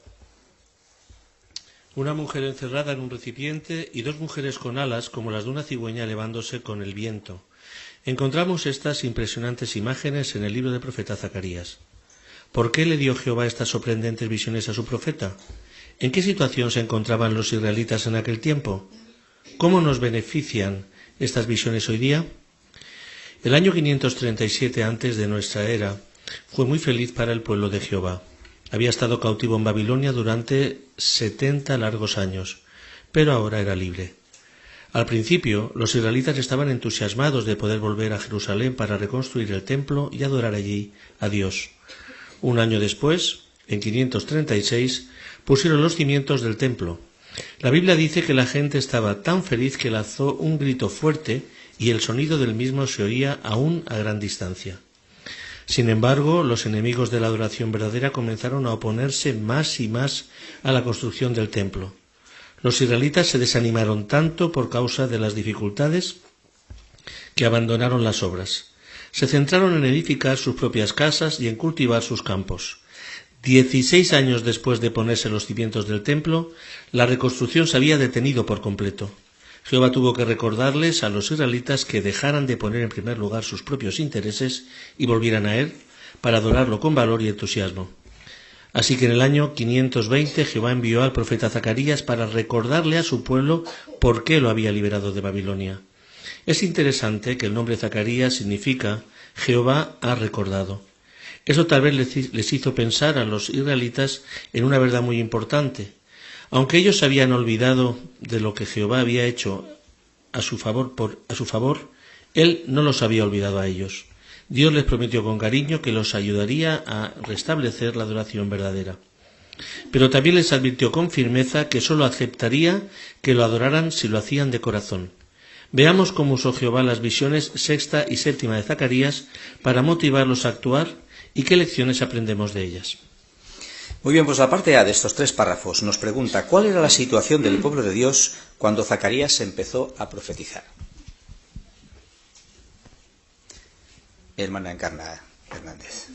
Una mujer encerrada en un recipiente y dos mujeres con alas como las de una cigüeña elevándose con el viento. Encontramos estas impresionantes imágenes en el libro del profeta Zacarías. ¿Por qué le dio Jehová estas sorprendentes visiones a su profeta? ¿En qué situación se encontraban los israelitas en aquel tiempo? ¿Cómo nos benefician estas visiones hoy día? El año 537 antes de nuestra era fue muy feliz para el pueblo de Jehová. Había estado cautivo en Babilonia durante 70 largos años, pero ahora era libre. Al principio, los israelitas estaban entusiasmados de poder volver a Jerusalén para reconstruir el templo y adorar allí a Dios. Un año después, en 536, pusieron los cimientos del templo. La Biblia dice que la gente estaba tan feliz que lanzó un grito fuerte y el sonido del mismo se oía aún a gran distancia. Sin embargo, los enemigos de la adoración verdadera comenzaron a oponerse más y más a la construcción del templo. Los israelitas se desanimaron tanto por causa de las dificultades que abandonaron las obras. Se centraron en edificar sus propias casas y en cultivar sus campos. 16 años después de ponerse los cimientos del templo, la reconstrucción se había detenido por completo. Jehová tuvo que recordarles a los israelitas que dejaran de poner en primer lugar sus propios intereses y volvieran a Él para adorarlo con valor y entusiasmo. Así que en el año 520 Jehová envió al profeta Zacarías para recordarle a su pueblo por qué lo había liberado de Babilonia. Es interesante que el nombre Zacarías significa Jehová ha recordado. Eso tal vez les hizo pensar a los israelitas en una verdad muy importante. Aunque ellos se habían olvidado de lo que Jehová había hecho a su favor, Él no los había olvidado a ellos. Dios les prometió con cariño que los ayudaría a restablecer la adoración verdadera. Pero también les advirtió con firmeza que sólo aceptaría que lo adoraran si lo hacían de corazón. Veamos cómo usó Jehová las visiones sexta y séptima de Zacarías para motivarlos a actuar y qué lecciones aprendemos de ellas. Muy bien, pues la parte A de estos 3 párrafos nos pregunta ¿cuál era la situación del pueblo de Dios cuando Zacarías empezó a profetizar? Hermana Encarna Hernández.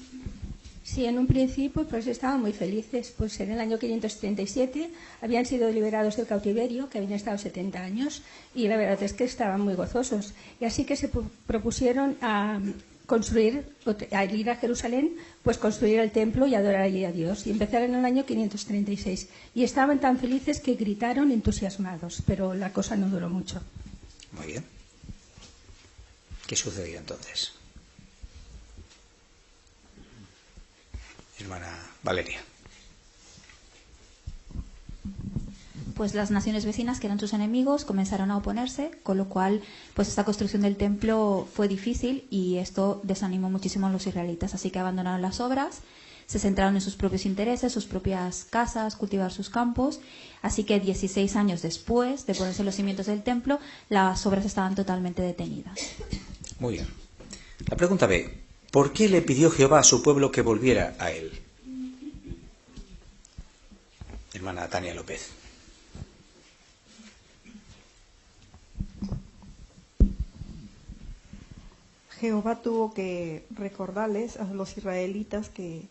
Sí, en un principio pues estaban muy felices, pues en el año 537 habían sido liberados del cautiverio, que habían estado 70 años, y la verdad es que estaban muy gozosos. Y así que se propusieron a construir, a ir a Jerusalén, pues construir el templo y adorar allí a Dios. Y empezaron en el año 536. Y estaban tan felices que gritaron entusiasmados, pero la cosa no duró mucho. Muy bien. ¿Qué sucedió entonces? Hermana Valeria. Pues las naciones vecinas, que eran sus enemigos, comenzaron a oponerse, con lo cual pues esta construcción del templo fue difícil y esto desanimó muchísimo a los israelitas, así que abandonaron las obras, se centraron en sus propios intereses, sus propias casas, cultivar sus campos, así que 16 años después de ponerse los cimientos del templo, las obras estaban totalmente detenidas. Muy bien. La pregunta B. ¿Por qué le pidió Jehová a su pueblo que volviera a él? Hermana Tania López. Jehová tuvo que recordarles a los israelitas que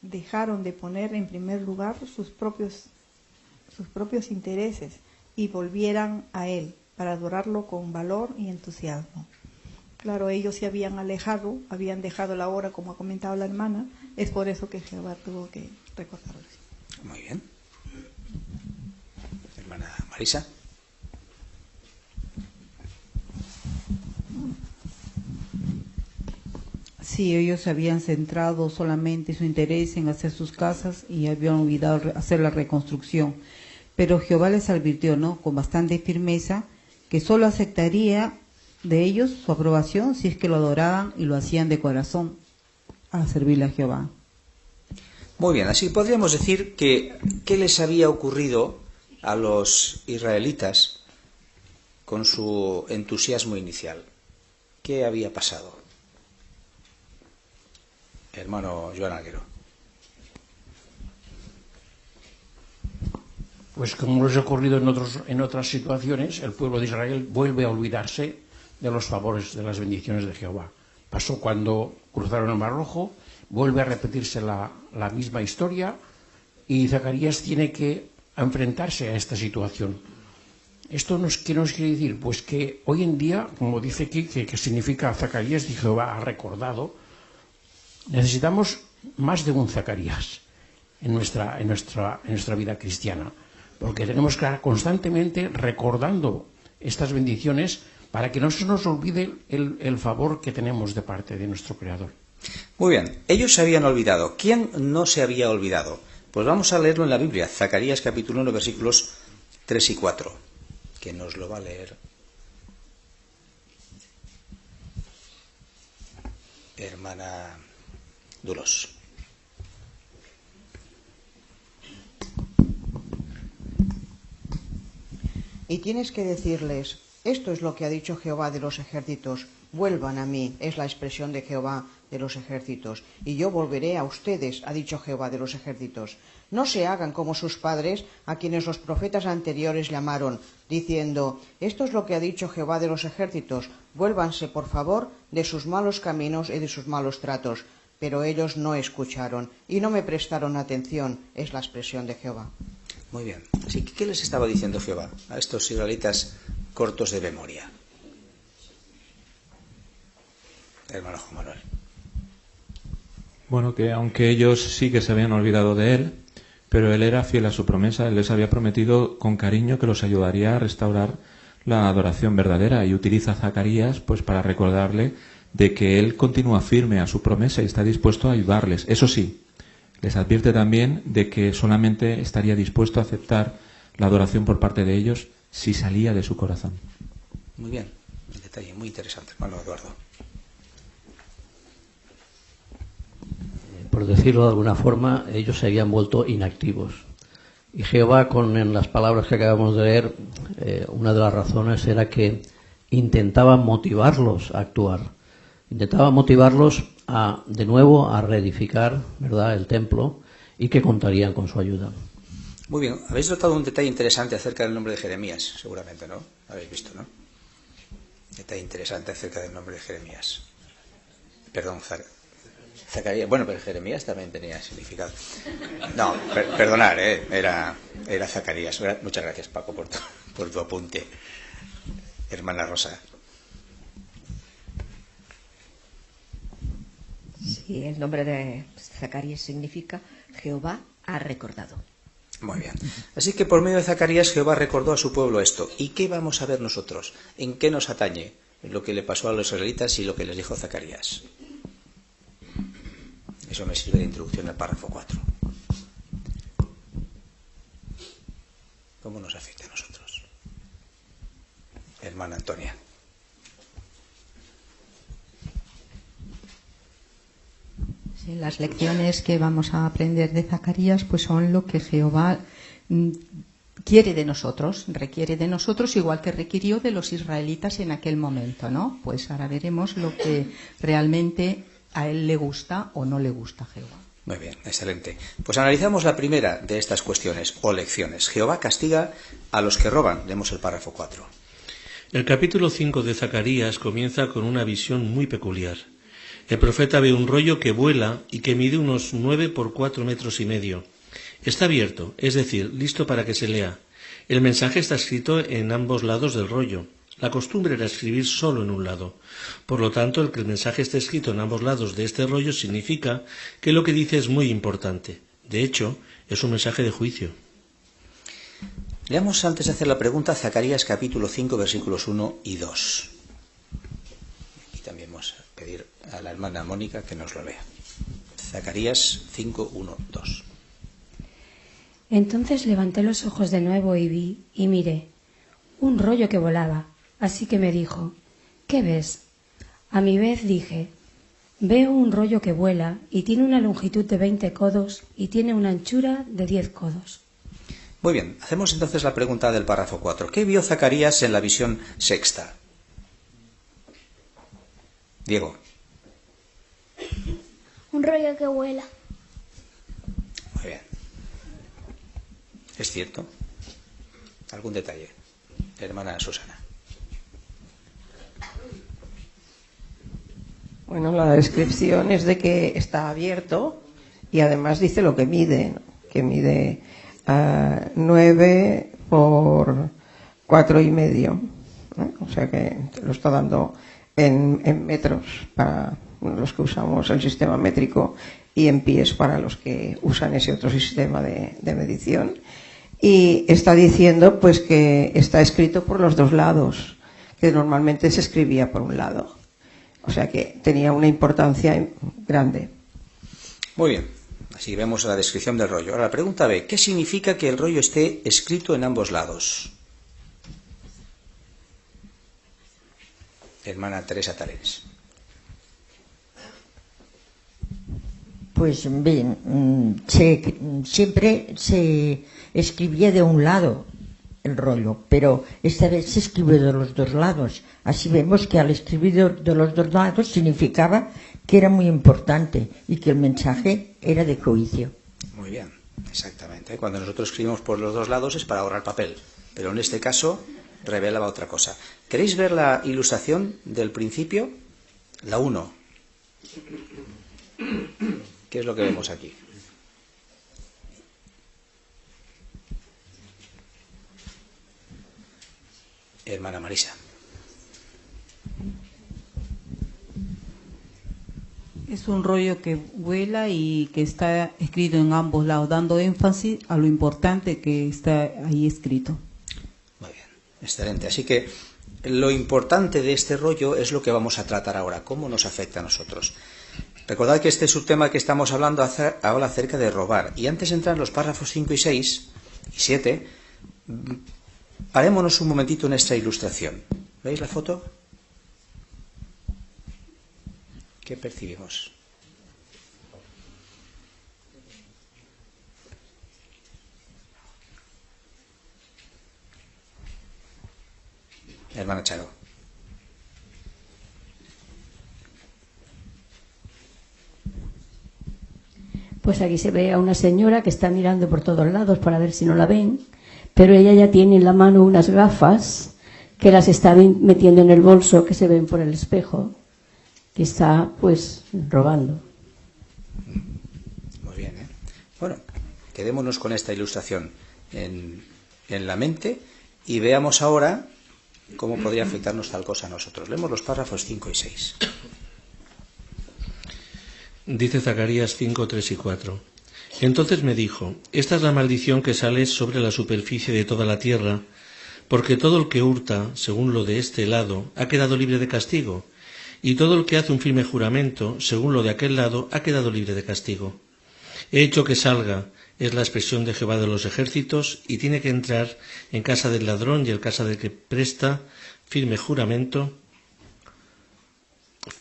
dejaron de poner en primer lugar sus propios intereses y volvieran a Él para adorarlo con valor y entusiasmo. Claro, ellos se habían alejado, habían dejado la obra, como ha comentado la hermana, es por eso que Jehová tuvo que recordarles. Muy bien. Hermana Marisa. Sí, ellos se habían centrado solamente su interés en hacer sus casas y habían olvidado hacer la reconstrucción. Pero Jehová les advirtió, ¿no?, con bastante firmeza, que solo aceptaría de ellos su aprobación si es que lo adoraban y lo hacían de corazón a servirle a Jehová. Muy bien, así podríamos decir que ¿qué les había ocurrido a los israelitas con su entusiasmo inicial? ¿Qué había pasado? Hermano Joan Alguero. Pues como les ha ocurrido en otras situaciones, el pueblo de Israel vuelve a olvidarse de los favores, de las bendiciones de Jehová. Pasó cuando cruzaron el Mar Rojo, vuelve a repetirse la misma historia y Zacarías tiene que enfrentarse a esta situación. ¿Esto qué nos quiere decir? Pues que hoy en día, como dice aquí, que significa Zacarías y Jehová ha recordado, necesitamos más de un Zacarías. en nuestra vida cristiana. Porque tenemos que estar constantemente recordando estas bendiciones para que no se nos olvide el favor que tenemos de parte de nuestro Creador. Muy bien, ellos se habían olvidado. ¿Quién no se había olvidado? Pues vamos a leerlo en la Biblia, Zacarías capítulo 1, versículos 3 y 4. ¿Quién nos lo va a leer? Hermana Duros. Y tienes que decirles, esto es lo que ha dicho Jehová de los ejércitos, vuelvan a mí, es la expresión de Jehová de los ejércitos, y yo volveré a ustedes, ha dicho Jehová de los ejércitos. No se hagan como sus padres, a quienes los profetas anteriores llamaron, diciendo, esto es lo que ha dicho Jehová de los ejércitos, vuélvanse, por favor, de sus malos caminos y de sus malos tratos. Pero ellos no escucharon, y no me prestaron atención, es la expresión de Jehová. Muy bien. Así que, ¿qué les estaba diciendo Jehová a estos israelitas cortos de memoria? Hermano Juan Manuel. Bueno, que aunque ellos sí que se habían olvidado de él, pero él era fiel a su promesa. Él les había prometido con cariño que los ayudaría a restaurar la adoración verdadera, y utiliza a Zacarías pues para recordarle de que él continúa firme a su promesa y está dispuesto a ayudarles. Eso sí, les advierte también de que solamente estaría dispuesto a aceptar la adoración por parte de ellos si salía de su corazón. Muy bien, un detalle muy interesante, hermano Eduardo. Por decirlo de alguna forma, ellos se habían vuelto inactivos. Y Jehová, en las palabras que acabamos de leer, una de las razones era que intentaba motivarlos a actuar. Intentaba motivarlos de nuevo a reedificar, ¿verdad?, el templo, y que contarían con su ayuda. Muy bien, habéis notado un detalle interesante acerca del nombre de Jeremías, seguramente, ¿no? Habéis visto, ¿no? Detalle interesante acerca del nombre de Jeremías. Perdón, Zacarías. Bueno, pero Jeremías también tenía significado. No, perdonad, era Zacarías. Muchas gracias, Paco, por tu apunte. Hermana Rosa. Sí, el nombre de Zacarías significa Jehová ha recordado. Muy bien. Así que por medio de Zacarías Jehová recordó a su pueblo esto. ¿Y qué vamos a ver nosotros? ¿En qué nos atañe lo que le pasó a los israelitas y lo que les dijo Zacarías? Eso me sirve de introducción al párrafo 4. ¿Cómo nos afecta a nosotros? Hermana Antonia. Sí, las lecciones que vamos a aprender de Zacarías pues son lo que Jehová quiere de nosotros, requiere de nosotros, igual que requirió de los israelitas en aquel momento, ¿no? Pues ahora veremos lo que realmente a él le gusta o no le gusta a Jehová. Muy bien, excelente. Pues analizamos la primera de estas cuestiones o lecciones. Jehová castiga a los que roban. Leemos el párrafo 4. El capítulo 5 de Zacarías comienza con una visión muy peculiar. El profeta ve un rollo que vuela y que mide unos 9 por 4 metros y medio. Está abierto, es decir, listo para que se lea. El mensaje está escrito en ambos lados del rollo. La costumbre era escribir solo en un lado. Por lo tanto, el que el mensaje esté escrito en ambos lados de este rollo significa que lo que dice es muy importante. De hecho, es un mensaje de juicio. Leamos antes de hacer la pregunta Zacarías capítulo 5 versículos 1 y 2. Y también vamos a pedir a la hermana Mónica que nos lo lea. Zacarías 5, 1, 2. Entonces levanté los ojos de nuevo y vi, y miré, un rollo que volaba. Así que me dijo, ¿qué ves? A mi vez dije, veo un rollo que vuela y tiene una longitud de 20 codos y tiene una anchura de 10 codos. Muy bien, hacemos entonces la pregunta del párrafo 4. ¿Qué vio Zacarías en la visión sexta? Diego. Un rollo que vuela. Muy bien. ¿Es cierto? ¿Algún detalle? Hermana Susana. Bueno, la descripción es de que está abierto y además dice lo que mide, ¿no? Que mide 9 por 4,5, ¿no? O sea que lo está dando en metros para los que usamos el sistema métrico y en pies para los que usan ese otro sistema de medición. Y está diciendo pues que está escrito por los dos lados, que normalmente se escribía por un lado. O sea que tenía una importancia grande. Muy bien, así vemos la descripción del rollo. Ahora la pregunta B, ¿qué significa que el rollo esté escrito en ambos lados? Hermana Teresa Tarens. Pues bien, siempre se escribía de un lado el rollo, pero esta vez se escribió de los dos lados. Así vemos que al escribir de los dos lados significaba que era muy importante y que el mensaje era de juicio. Muy bien, exactamente. Cuando nosotros escribimos por los dos lados es para ahorrar papel, pero en este caso revelaba otra cosa. ¿Queréis ver la ilustración del principio? La 1. ¿Qué es lo que vemos aquí? Hermana Marisa. Es un rollo que vuela y que está escrito en ambos lados, dando énfasis a lo importante que está ahí escrito. Muy bien, excelente. Así que lo importante de este rollo es lo que vamos a tratar ahora, cómo nos afecta a nosotros. Recordad que este subtema que estamos hablando habla acerca de robar. Y antes de entrar en los párrafos 5 y 6 y 7, parémonos un momentito en esta ilustración. ¿Veis la foto? ¿Qué percibimos? Hermana Charo. Pues aquí se ve a una señora que está mirando por todos lados para ver si no la ven, pero ella ya tiene en la mano unas gafas que las está metiendo en el bolso, que se ven por el espejo, que está pues robando. Muy bien, ¿eh? Bueno, quedémonos con esta ilustración en la mente y veamos ahora cómo podría afectarnos tal cosa a nosotros. Leemos los párrafos 5 y 6. Dice Zacarías 5, 3 y 4. Entonces me dijo, esta es la maldición que sale sobre la superficie de toda la tierra, porque todo el que hurta, según lo de este lado, ha quedado libre de castigo, y todo el que hace un firme juramento, según lo de aquel lado, ha quedado libre de castigo. He hecho que salga, es la expresión de Jehová de los ejércitos, y tiene que entrar en casa del ladrón y en casa del que presta firme juramento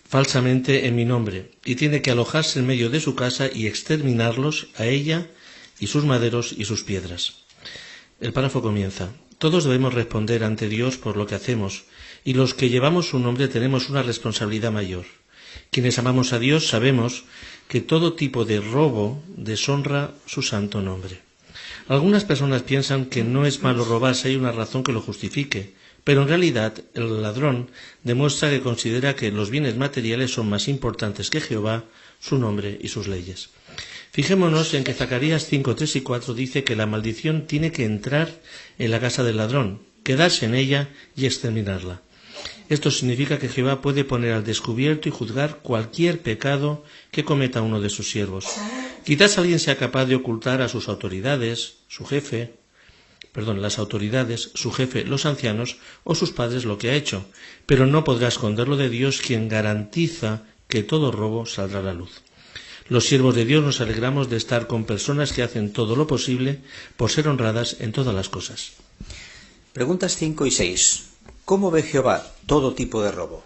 falsamente en mi nombre, y tiene que alojarse en medio de su casa y exterminarlos a ella y sus maderos y sus piedras. El párrafo comienza. Todos debemos responder ante Dios por lo que hacemos, y los que llevamos su nombre tenemos una responsabilidad mayor. Quienes amamos a Dios sabemos que todo tipo de robo deshonra su santo nombre. Algunas personas piensan que no es malo robar si hay una razón que lo justifique, pero en realidad el ladrón demuestra que considera que los bienes materiales son más importantes que Jehová, su nombre y sus leyes. Fijémonos en que Zacarías 5, 3 y 4 dice que la maldición tiene que entrar en la casa del ladrón, quedarse en ella y exterminarla. Esto significa que Jehová puede poner al descubierto y juzgar cualquier pecado que cometa uno de sus siervos. Quizás alguien sea capaz de ocultar a sus autoridades, las autoridades, su jefe, los ancianos o sus padres lo que ha hecho, pero no podrá esconderlo de Dios, quien garantiza que todo robo saldrá a la luz. Los siervos de Dios nos alegramos de estar con personas que hacen todo lo posible por ser honradas en todas las cosas. Preguntas 5 y 6. ¿Cómo ve Jehová todo tipo de robo?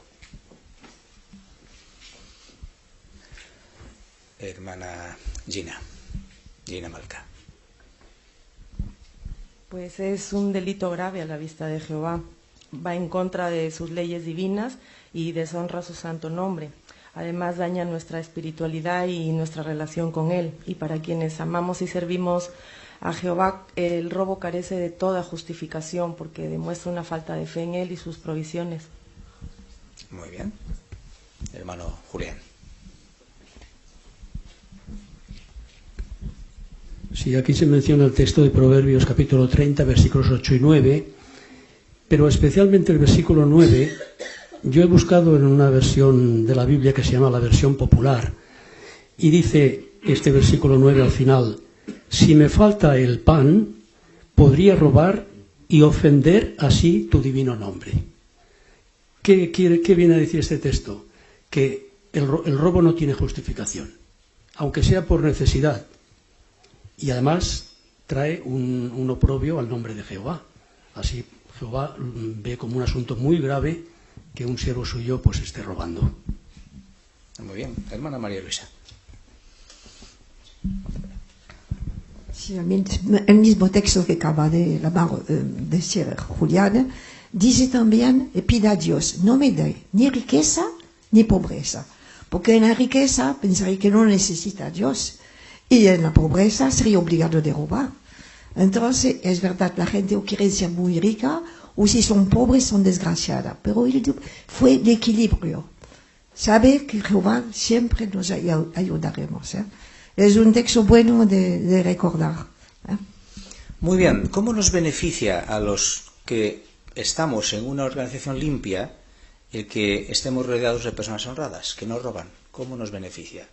Hermana Gina Malca. Pues es un delito grave a la vista de Jehová. Va en contra de sus leyes divinas y deshonra su santo nombre. Además daña nuestra espiritualidad y nuestra relación con Él. Y para quienes amamos y servimos a Jehová, el robo carece de toda justificación porque demuestra una falta de fe en Él y sus provisiones. Muy bien. Hermano Julián. Sí, aquí se menciona el texto de Proverbios capítulo 30, versículos 8 y 9, pero especialmente el versículo 9, yo he buscado en una versión de la Biblia que se llama la versión popular, y dice, este versículo 9 al final. Si me falta el pan, podría robar y ofender así tu divino nombre. ¿Qué viene a decir este texto? Que el robo no tiene justificación, aunque sea por necesidad. Y además trae un oprobio al nombre de Jehová. Así Jehová ve como un asunto muy grave que un siervo suyo pues esté robando. Muy bien. Hermana María Luisa. Sí, el mismo texto que acaba de decir Julián dice también: pida a Dios, no me dé ni riqueza ni pobreza, porque en la riqueza pensaría que no necesita a Dios, y en la pobreza sería obligado de robar. Entonces, es verdad, la gente o quiere ser muy rica, o si son pobres son desgraciadas, pero fue el equilibrio. Sabe que Jehová siempre nos ayudaremos. Es un texto bueno de recordar. Muy bien. ¿Cómo nos beneficia a los que estamos en una organización limpia el que estemos rodeados de personas honradas, que no roban? ¿Cómo nos beneficia?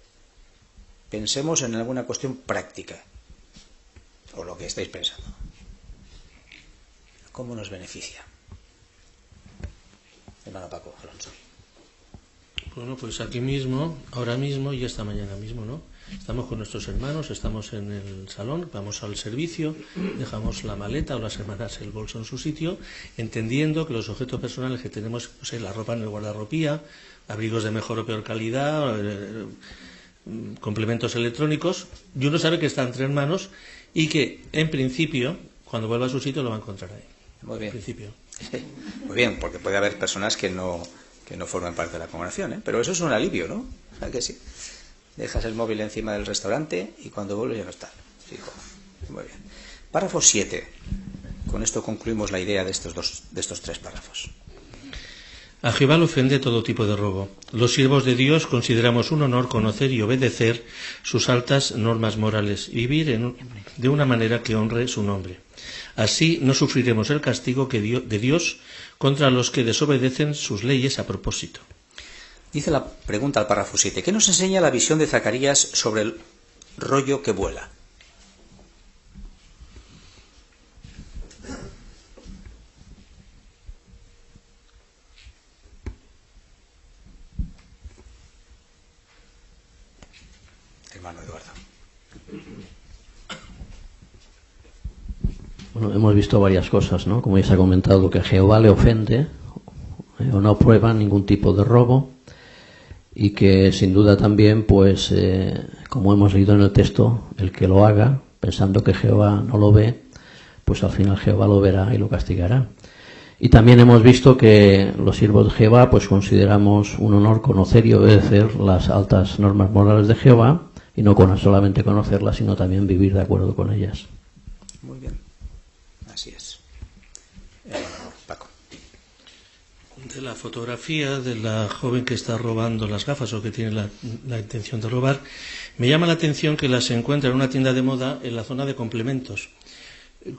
Pensemos en alguna cuestión práctica, o lo que estáis pensando. ¿Cómo nos beneficia? Hermano Paco Alonso. Bueno, pues aquí mismo, ahora mismo y esta mañana mismo, ¿no? Estamos con nuestros hermanos, estamos en el salón, vamos al servicio, dejamos la maleta o las hermanas el bolso en su sitio, entendiendo que los objetos personales que tenemos, no sé, la ropa en el guardarropía, abrigos de mejor o peor calidad, complementos electrónicos, y uno sabe que está entre hermanos y que, en principio, cuando vuelva a su sitio lo va a encontrar ahí. Muy bien. En principio. Muy bien, porque puede haber personas que no forman parte de la congregación, ¿eh? Pero eso es un alivio, ¿no? ¿Sabes que sí? Dejas el móvil encima del restaurante y cuando vuelves ya no está. Fijo. Muy bien. Párrafo 7. Con esto concluimos la idea de estos 3 párrafos. A Jehová le ofende todo tipo de robo. Los siervos de Dios consideramos un honor conocer y obedecer sus altas normas morales y vivir de una manera que honre su nombre. Así no sufriremos el castigo de Dios contra los que desobedecen sus leyes a propósito. Dice la pregunta al párrafo 7. ¿Qué nos enseña la visión de Zacarías sobre el rollo que vuela? Hermano Eduardo. Bueno, hemos visto varias cosas, ¿no? Como ya se ha comentado, que Jehová le ofende o no aprueba ningún tipo de robo, y que sin duda también, pues, como hemos leído en el texto, el que lo haga pensando que Jehová no lo ve, pues al final Jehová lo verá y lo castigará. Y también hemos visto que los siervos de Jehová pues consideramos un honor conocer y obedecer las altas normas morales de Jehová, y no solamente conocerlas, sino también vivir de acuerdo con ellas. Muy bien, así es. Paco. De la fotografía de la joven que está robando las gafas o que tiene la intención de robar, me llama la atención que las encuentra en una tienda de moda en la zona de complementos.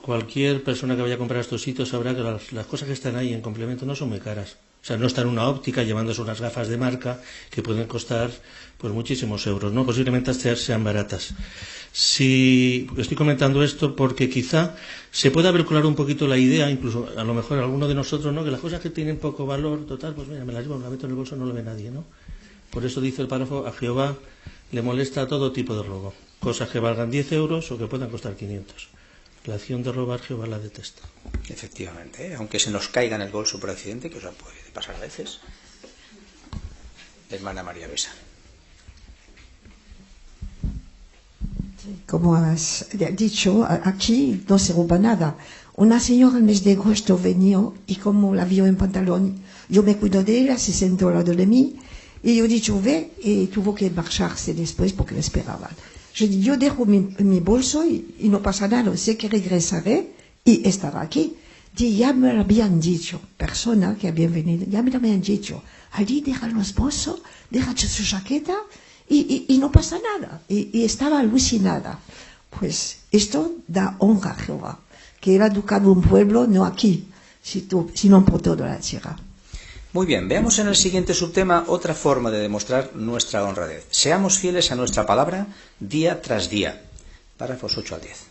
Cualquier persona que vaya a comprar estos sitios sabrá que las cosas que están ahí en complemento no son muy caras. O sea, no está en una óptica llevándose unas gafas de marca que pueden costar pues muchísimos euros, ¿no? Posiblemente sean baratas. Sí, estoy comentando esto porque quizá se pueda vehicular un poquito la idea, incluso a lo mejor alguno de nosotros, ¿no? Que las cosas que tienen poco valor, total, pues mira, me las llevo, me las meto en el bolso, no lo ve nadie, ¿no? Por eso dice el párrafo: a Jehová le molesta todo tipo de robo, cosas que valgan 10 euros o que puedan costar 500. La acción de robar Jehová la detesta. Efectivamente, aunque se nos caiga en el bolso por accidente, que os puede pasar a veces. Hermana María Luisa. Como has dicho, aquí no se roba nada. Una señora en el mes de agosto venió y como la vio en pantalón, yo me cuido de ella, se sentó al lado de mí y yo he dicho ve, y tuvo que marcharse después porque le esperaban. Yo dejo mi bolso y no pasa nada, sé que regresaré y estará aquí. Y ya me lo habían dicho, persona que habían venido, ya me lo habían dicho, allí deja los bolsos, deja su chaqueta y no pasa nada. Y estaba alucinada. Pues esto da honra a Jehová, que él ha educado un pueblo, no aquí, sino por toda la tierra. Muy bien, veamos en el siguiente subtema otra forma de demostrar nuestra honradez. Seamos fieles a nuestra palabra día tras día. Párrafos 8 al 10.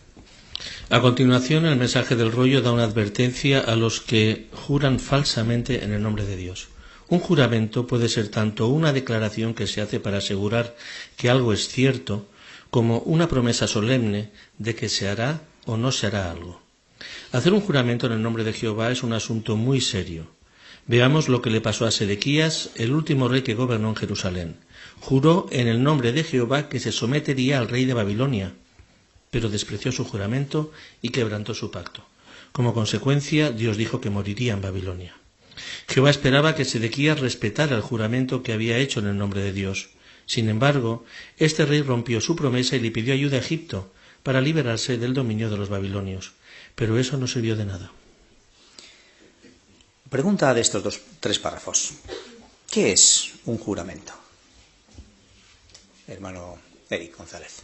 A continuación, el mensaje del rollo da una advertencia a los que juran falsamente en el nombre de Dios. Un juramento puede ser tanto una declaración que se hace para asegurar que algo es cierto, como una promesa solemne de que se hará o no se hará algo. Hacer un juramento en el nombre de Jehová es un asunto muy serio. Veamos lo que le pasó a Sedequías, el último rey que gobernó en Jerusalén. Juró en el nombre de Jehová que se sometería al rey de Babilonia, pero despreció su juramento y quebrantó su pacto. Como consecuencia, Dios dijo que moriría en Babilonia. Jehová esperaba que Sedequías respetara el juramento que había hecho en el nombre de Dios. Sin embargo, este rey rompió su promesa y le pidió ayuda a Egipto para liberarse del dominio de los babilonios. Pero eso no sirvió de nada. Pregunta de estos 3 párrafos. ¿Qué es un juramento? Hermano Eric González.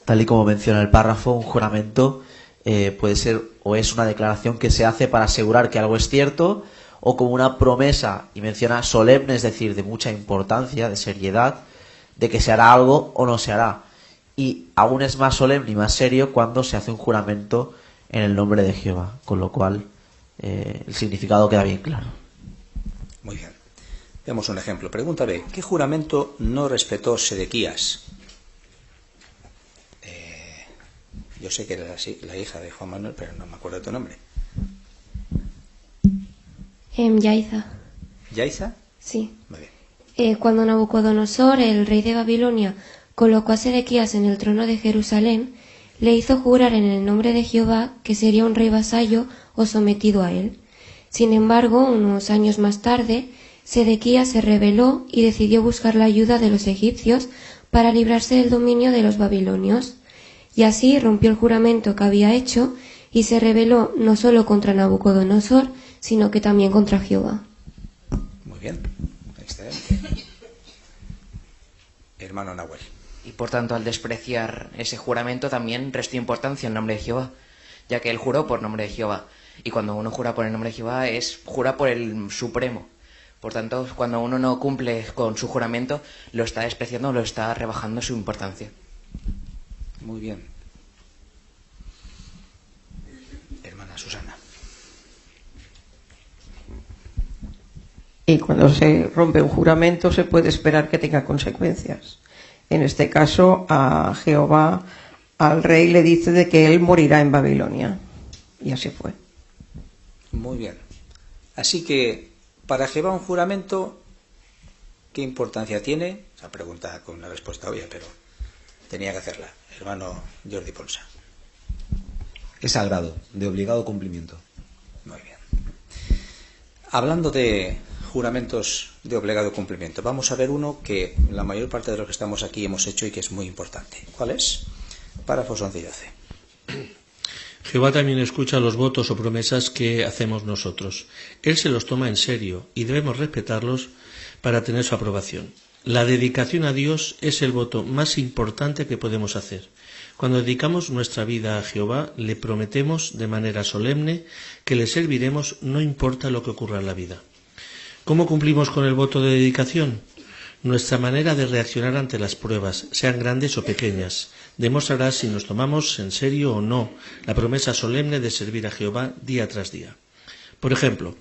Tal y como menciona el párrafo, un juramento puede ser o es una declaración que se hace para asegurar que algo es cierto, o como una promesa, y menciona solemne, es decir, de mucha importancia, de seriedad, de que se hará algo o no se hará. Y aún es más solemne y más serio cuando se hace un juramento en el nombre de Jehová, con lo cual el significado queda bien claro. Muy bien. Veamos un ejemplo. Pregunta B. ¿Qué juramento no respetó Sedequías? Yo sé que era la hija de Juan Manuel, pero no me acuerdo de tu nombre. Yaiza. ¿Yaiza? Sí. Muy bien. Cuando Nabucodonosor, el rey de Babilonia, colocó a Sedequías en el trono de Jerusalén, le hizo jurar en el nombre de Jehová que sería un rey vasallo o sometido a él. Sin embargo, unos años más tarde, Sedequías se rebeló y decidió buscar la ayuda de los egipcios para librarse del dominio de los babilonios. Y así rompió el juramento que había hecho y se rebeló no solo contra Nabucodonosor, sino que también contra Jehová. Muy bien, excelente. Hermano Nahuel. Y por tanto, al despreciar ese juramento, también restó importancia en nombre de Jehová, ya que él juró por nombre de Jehová. Y cuando uno jura por el nombre de Jehová, jura por el Supremo. Por tanto, cuando uno no cumple con su juramento, lo está despreciando, lo está rebajando su importancia. Muy bien. Hermana Susana. Y cuando se rompe un juramento se puede esperar que tenga consecuencias. En este caso, a Jehová, al rey, le dice de que él morirá en Babilonia. Y así fue. Muy bien. Así que, para Jehová un juramento, ¿qué importancia tiene? Esa pregunta con una respuesta obvia, pero tenía que hacerla. Hermano Jordi Ponsa. Es sagrado, de obligado cumplimiento. Muy bien. Hablando de juramentos de obligado cumplimiento, vamos a ver uno que la mayor parte de los que estamos aquí hemos hecho y que es muy importante. ¿Cuál es? Párrafos 11 y 12. Jehová también escucha los votos o promesas que hacemos nosotros. Él se los toma en serio y debemos respetarlos para tener su aprobación. La dedicación a Dios es el voto más importante que podemos hacer. Cuando dedicamos nuestra vida a Jehová, le prometemos de manera solemne que le serviremos no importa lo que ocurra en la vida. ¿Cómo cumplimos con el voto de dedicación? Nuestra manera de reaccionar ante las pruebas, sean grandes o pequeñas, demostrará si nos tomamos en serio o no la promesa solemne de servir a Jehová día tras día. Por ejemplo,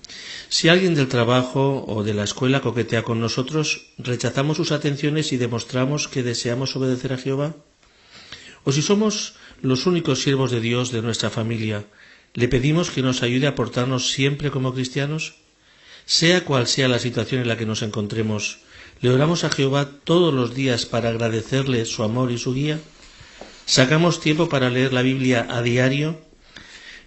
si alguien del trabajo o de la escuela coquetea con nosotros, ¿rechazamos sus atenciones y demostramos que deseamos obedecer a Jehová? O si somos los únicos siervos de Dios de nuestra familia, ¿le pedimos que nos ayude a portarnos siempre como cristianos? Sea cual sea la situación en la que nos encontremos, ¿le oramos a Jehová todos los días para agradecerle su amor y su guía? ¿Sacamos tiempo para leer la Biblia a diario?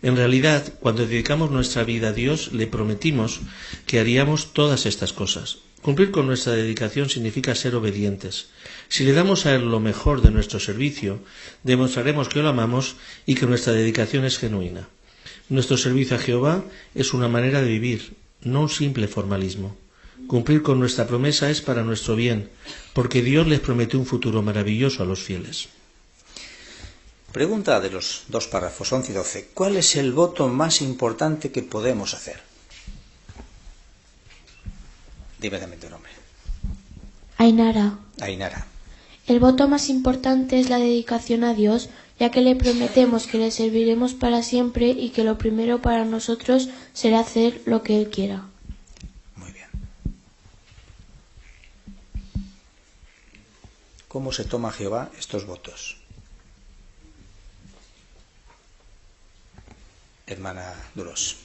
En realidad, cuando dedicamos nuestra vida a Dios, le prometimos que haríamos todas estas cosas. Cumplir con nuestra dedicación significa ser obedientes. Si le damos a Él lo mejor de nuestro servicio, demostraremos que lo amamos y que nuestra dedicación es genuina. Nuestro servicio a Jehová es una manera de vivir, no un simple formalismo. Cumplir con nuestra promesa es para nuestro bien, porque Dios les prometió un futuro maravilloso a los fieles. Pregunta de los dos párrafos 11 y 12. ¿Cuál es el voto más importante que podemos hacer? Dime también tu nombre. Ainara. Ainara. El voto más importante es la dedicación a Dios, ya que le prometemos que le serviremos para siempre y que lo primero para nosotros será hacer lo que Él quiera. Muy bien. ¿Cómo se toma Jehová estos votos? Hermana Duros.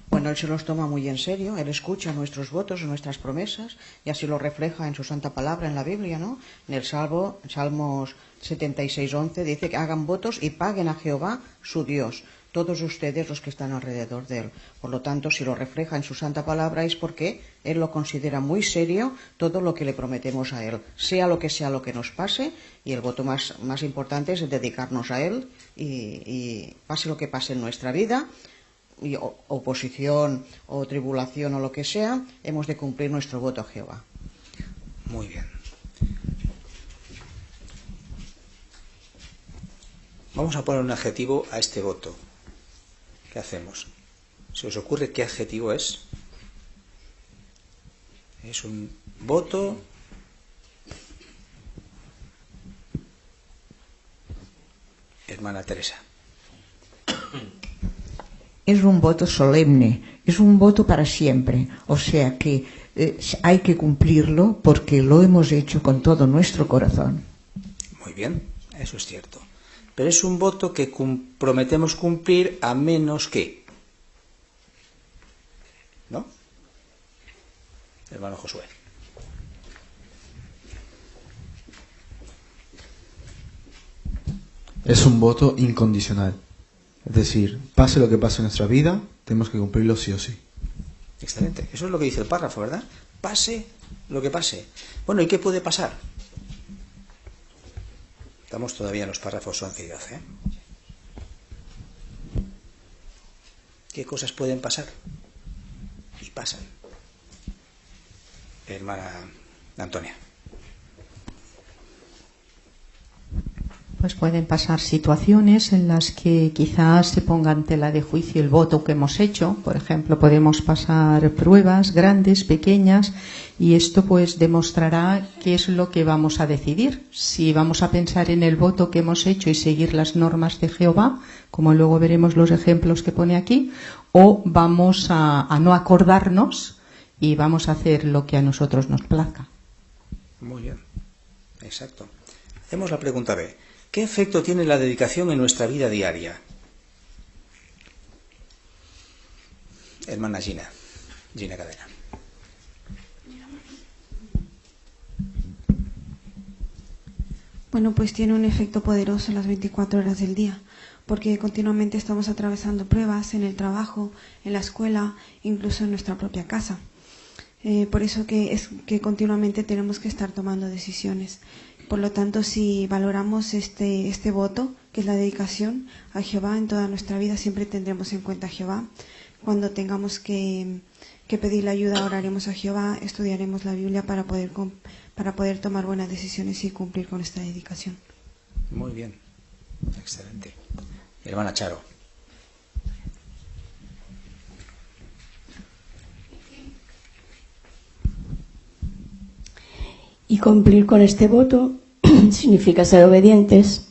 Bueno, Él se los toma muy en serio, Él escucha nuestros votos, nuestras promesas, y así lo refleja en su santa palabra en la Biblia, ¿no? En el Salmos 76:11 dice que hagan votos y paguen a Jehová su Dios, todos ustedes los que están alrededor de Él. Por lo tanto, si lo refleja en su santa palabra es porque Él lo considera muy serio todo lo que le prometemos a Él, sea lo que nos pase, y el voto más importante es dedicarnos a Él y pase lo que pase en nuestra vida, y oposición o tribulación o lo que sea, hemos de cumplir nuestro voto a Jehová. Muy bien. Vamos a poner un adjetivo a este voto. ¿Qué hacemos? ¿Se os ocurre qué adjetivo es? Es un voto hermana Teresa. Es un voto solemne, es un voto para siempre, o sea que hay que cumplirlo porque lo hemos hecho con todo nuestro corazón. Muy bien, eso es cierto. Pero es un voto que prometemos cumplir a menos que, ¿no? Hermano Josué. Es un voto incondicional. Es decir, pase lo que pase en nuestra vida, tenemos que cumplirlo sí o sí. Excelente. Eso es lo que dice el párrafo, ¿verdad? Pase lo que pase. Bueno, ¿y qué puede pasar? Estamos todavía en los párrafos 11 y 12, ¿eh? ¿Qué cosas pueden pasar? Y pasan. Hermana Antonia. Pues pueden pasar situaciones en las que quizás se ponga en tela de juicio el voto que hemos hecho. Por ejemplo, podemos pasar pruebas grandes, pequeñas, y esto pues demostrará qué es lo que vamos a decidir. Si vamos a pensar en el voto que hemos hecho y seguir las normas de Jehová, como luego veremos los ejemplos que pone aquí, o vamos a no acordarnos y vamos a hacer lo que a nosotros nos plazca. Muy bien, exacto. Hacemos la pregunta B. ¿Qué efecto tiene la dedicación en nuestra vida diaria? Hermana Gina Cadena. Bueno, pues tiene un efecto poderoso en las 24 horas del día, porque continuamente estamos atravesando pruebas en el trabajo, en la escuela, incluso en nuestra propia casa. Por eso que continuamente tenemos que estar tomando decisiones. Por lo tanto, si valoramos este voto, que es la dedicación a Jehová en toda nuestra vida, siempre tendremos en cuenta a Jehová. Cuando tengamos que pedirle ayuda, oraremos a Jehová, estudiaremos la Biblia para poder tomar buenas decisiones y cumplir con esta dedicación. Muy bien, excelente. Hermana Charo. Y cumplir con este voto significa ser obedientes.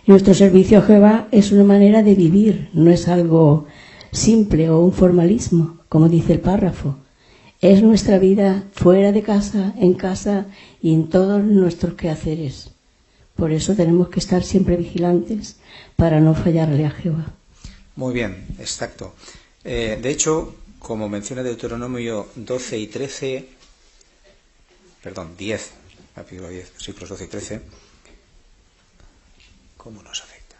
Nuestro servicio a Jehová es una manera de vivir, no es algo simple o un formalismo, como dice el párrafo. Es nuestra vida fuera de casa, en casa y en todos nuestros quehaceres. Por eso tenemos que estar siempre vigilantes para no fallarle a Jehová. Muy bien, exacto. De hecho, como menciona Deuteronomio 12 y 13, perdón, 10, capítulo 10, versículos 12 y 13, ¿cómo nos afecta?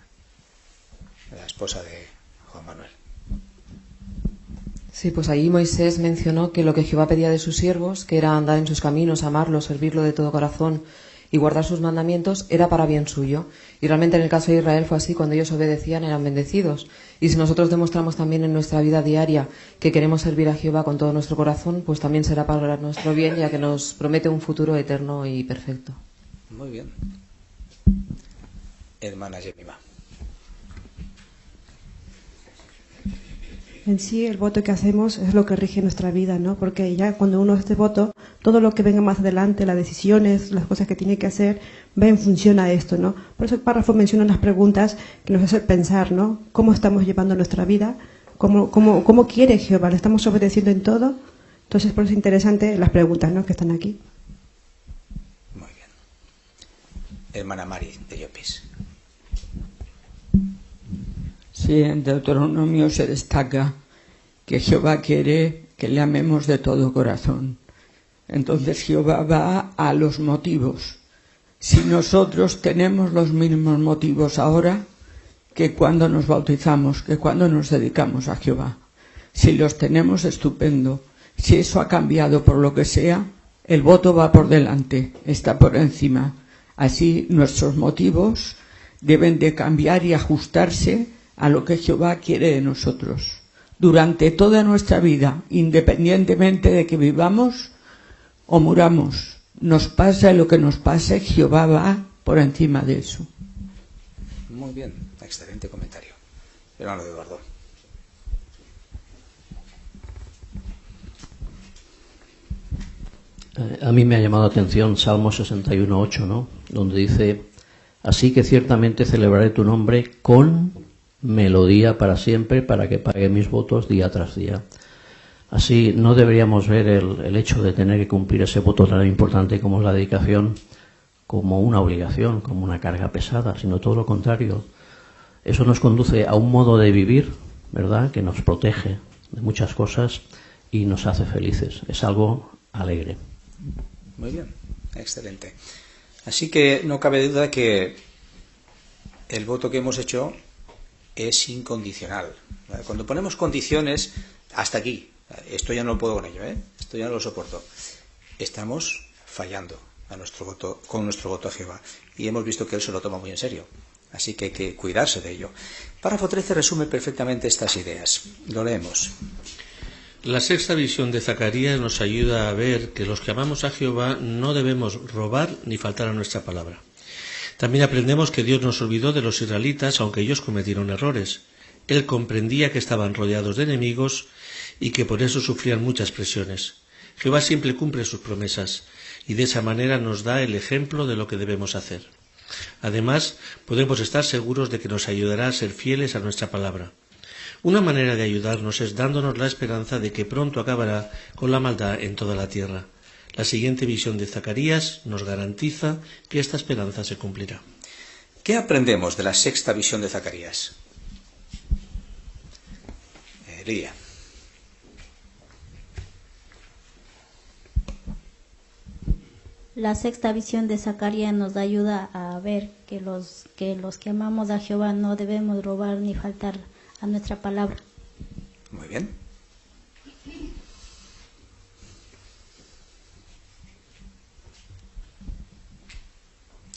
La esposa de Juan Manuel. Sí, pues ahí Moisés mencionó que lo que Jehová pedía de sus siervos, que era andar en sus caminos, amarlo, servirlo de todo corazón y guardar sus mandamientos era para bien suyo. Y realmente en el caso de Israel fue así, cuando ellos obedecían eran bendecidos. Y si nosotros demostramos también en nuestra vida diaria que queremos servir a Jehová con todo nuestro corazón, pues también será para nuestro bien, ya que nos promete un futuro eterno y perfecto. Muy bien. Hermana Jemima. En sí, el voto que hacemos es lo que rige nuestra vida, ¿no? Porque ya cuando uno hace voto, todo lo que venga más adelante, las decisiones, las cosas que tiene que hacer, va en función a esto, ¿no? Por eso el párrafo menciona unas preguntas que nos hacen pensar, ¿no? ¿Cómo estamos llevando nuestra vida? ¿Cómo quiere Jehová? ¿Le estamos obedeciendo en todo? Entonces, por eso es interesante las preguntas, ¿no?, que están aquí. Muy bien. Hermana Mari de Llopis. Sí, en Deuteronomio se destaca que Jehová quiere que le amemos de todo corazón. Entonces Jehová va a los motivos. Si nosotros tenemos los mismos motivos ahora que cuando nos bautizamos, que cuando nos dedicamos a Jehová, si los tenemos, estupendo. Si eso ha cambiado por lo que sea, el voto va por delante, está por encima. Así nuestros motivos deben de cambiar y ajustarse a lo que Jehová quiere de nosotros. Durante toda nuestra vida, independientemente de que vivamos o muramos, nos pasa lo que nos pase, Jehová va por encima de eso. Muy bien, excelente comentario. Hermano Eduardo. A mí me ha llamado la atención Salmo 61:8, ¿no?, donde dice: así que ciertamente celebraré tu nombre con melodía para siempre, para que pague mis votos día tras día. Así no deberíamos ver el hecho de tener que cumplir ese voto tan importante como es la dedicación como una obligación, como una carga pesada, sino todo lo contrario. Eso nos conduce a un modo de vivir, ¿verdad?, que nos protege de muchas cosas y nos hace felices. Es algo alegre. Muy bien, excelente. Así que no cabe duda que el voto que hemos hecho es incondicional. Cuando ponemos condiciones, hasta aquí, esto ya no lo puedo con ello, esto ya no lo soporto, estamos fallando a nuestro voto, con nuestro voto a Jehová. Y hemos visto que Él se lo toma muy en serio. Así que hay que cuidarse de ello. Párrafo 13 resume perfectamente estas ideas. Lo leemos. La sexta visión de Zacarías nos ayuda a ver que los que amamos a Jehová no debemos robar ni faltar a nuestra palabra. También aprendemos que Dios nos olvidó de los israelitas, aunque ellos cometieron errores. Él comprendía que estaban rodeados de enemigos y que por eso sufrían muchas presiones. Jehová siempre cumple sus promesas y de esa manera nos da el ejemplo de lo que debemos hacer. Además, podemos estar seguros de que nos ayudará a ser fieles a nuestra palabra. Una manera de ayudarnos es dándonos la esperanza de que pronto acabará con la maldad en toda la tierra. La siguiente visión de Zacarías nos garantiza que esta esperanza se cumplirá. ¿Qué aprendemos de la sexta visión de Zacarías? Lidia. La sexta visión de Zacarías nos ayuda a ver que los que amamos a Jehová no debemos robar ni faltar a nuestra palabra. Muy bien.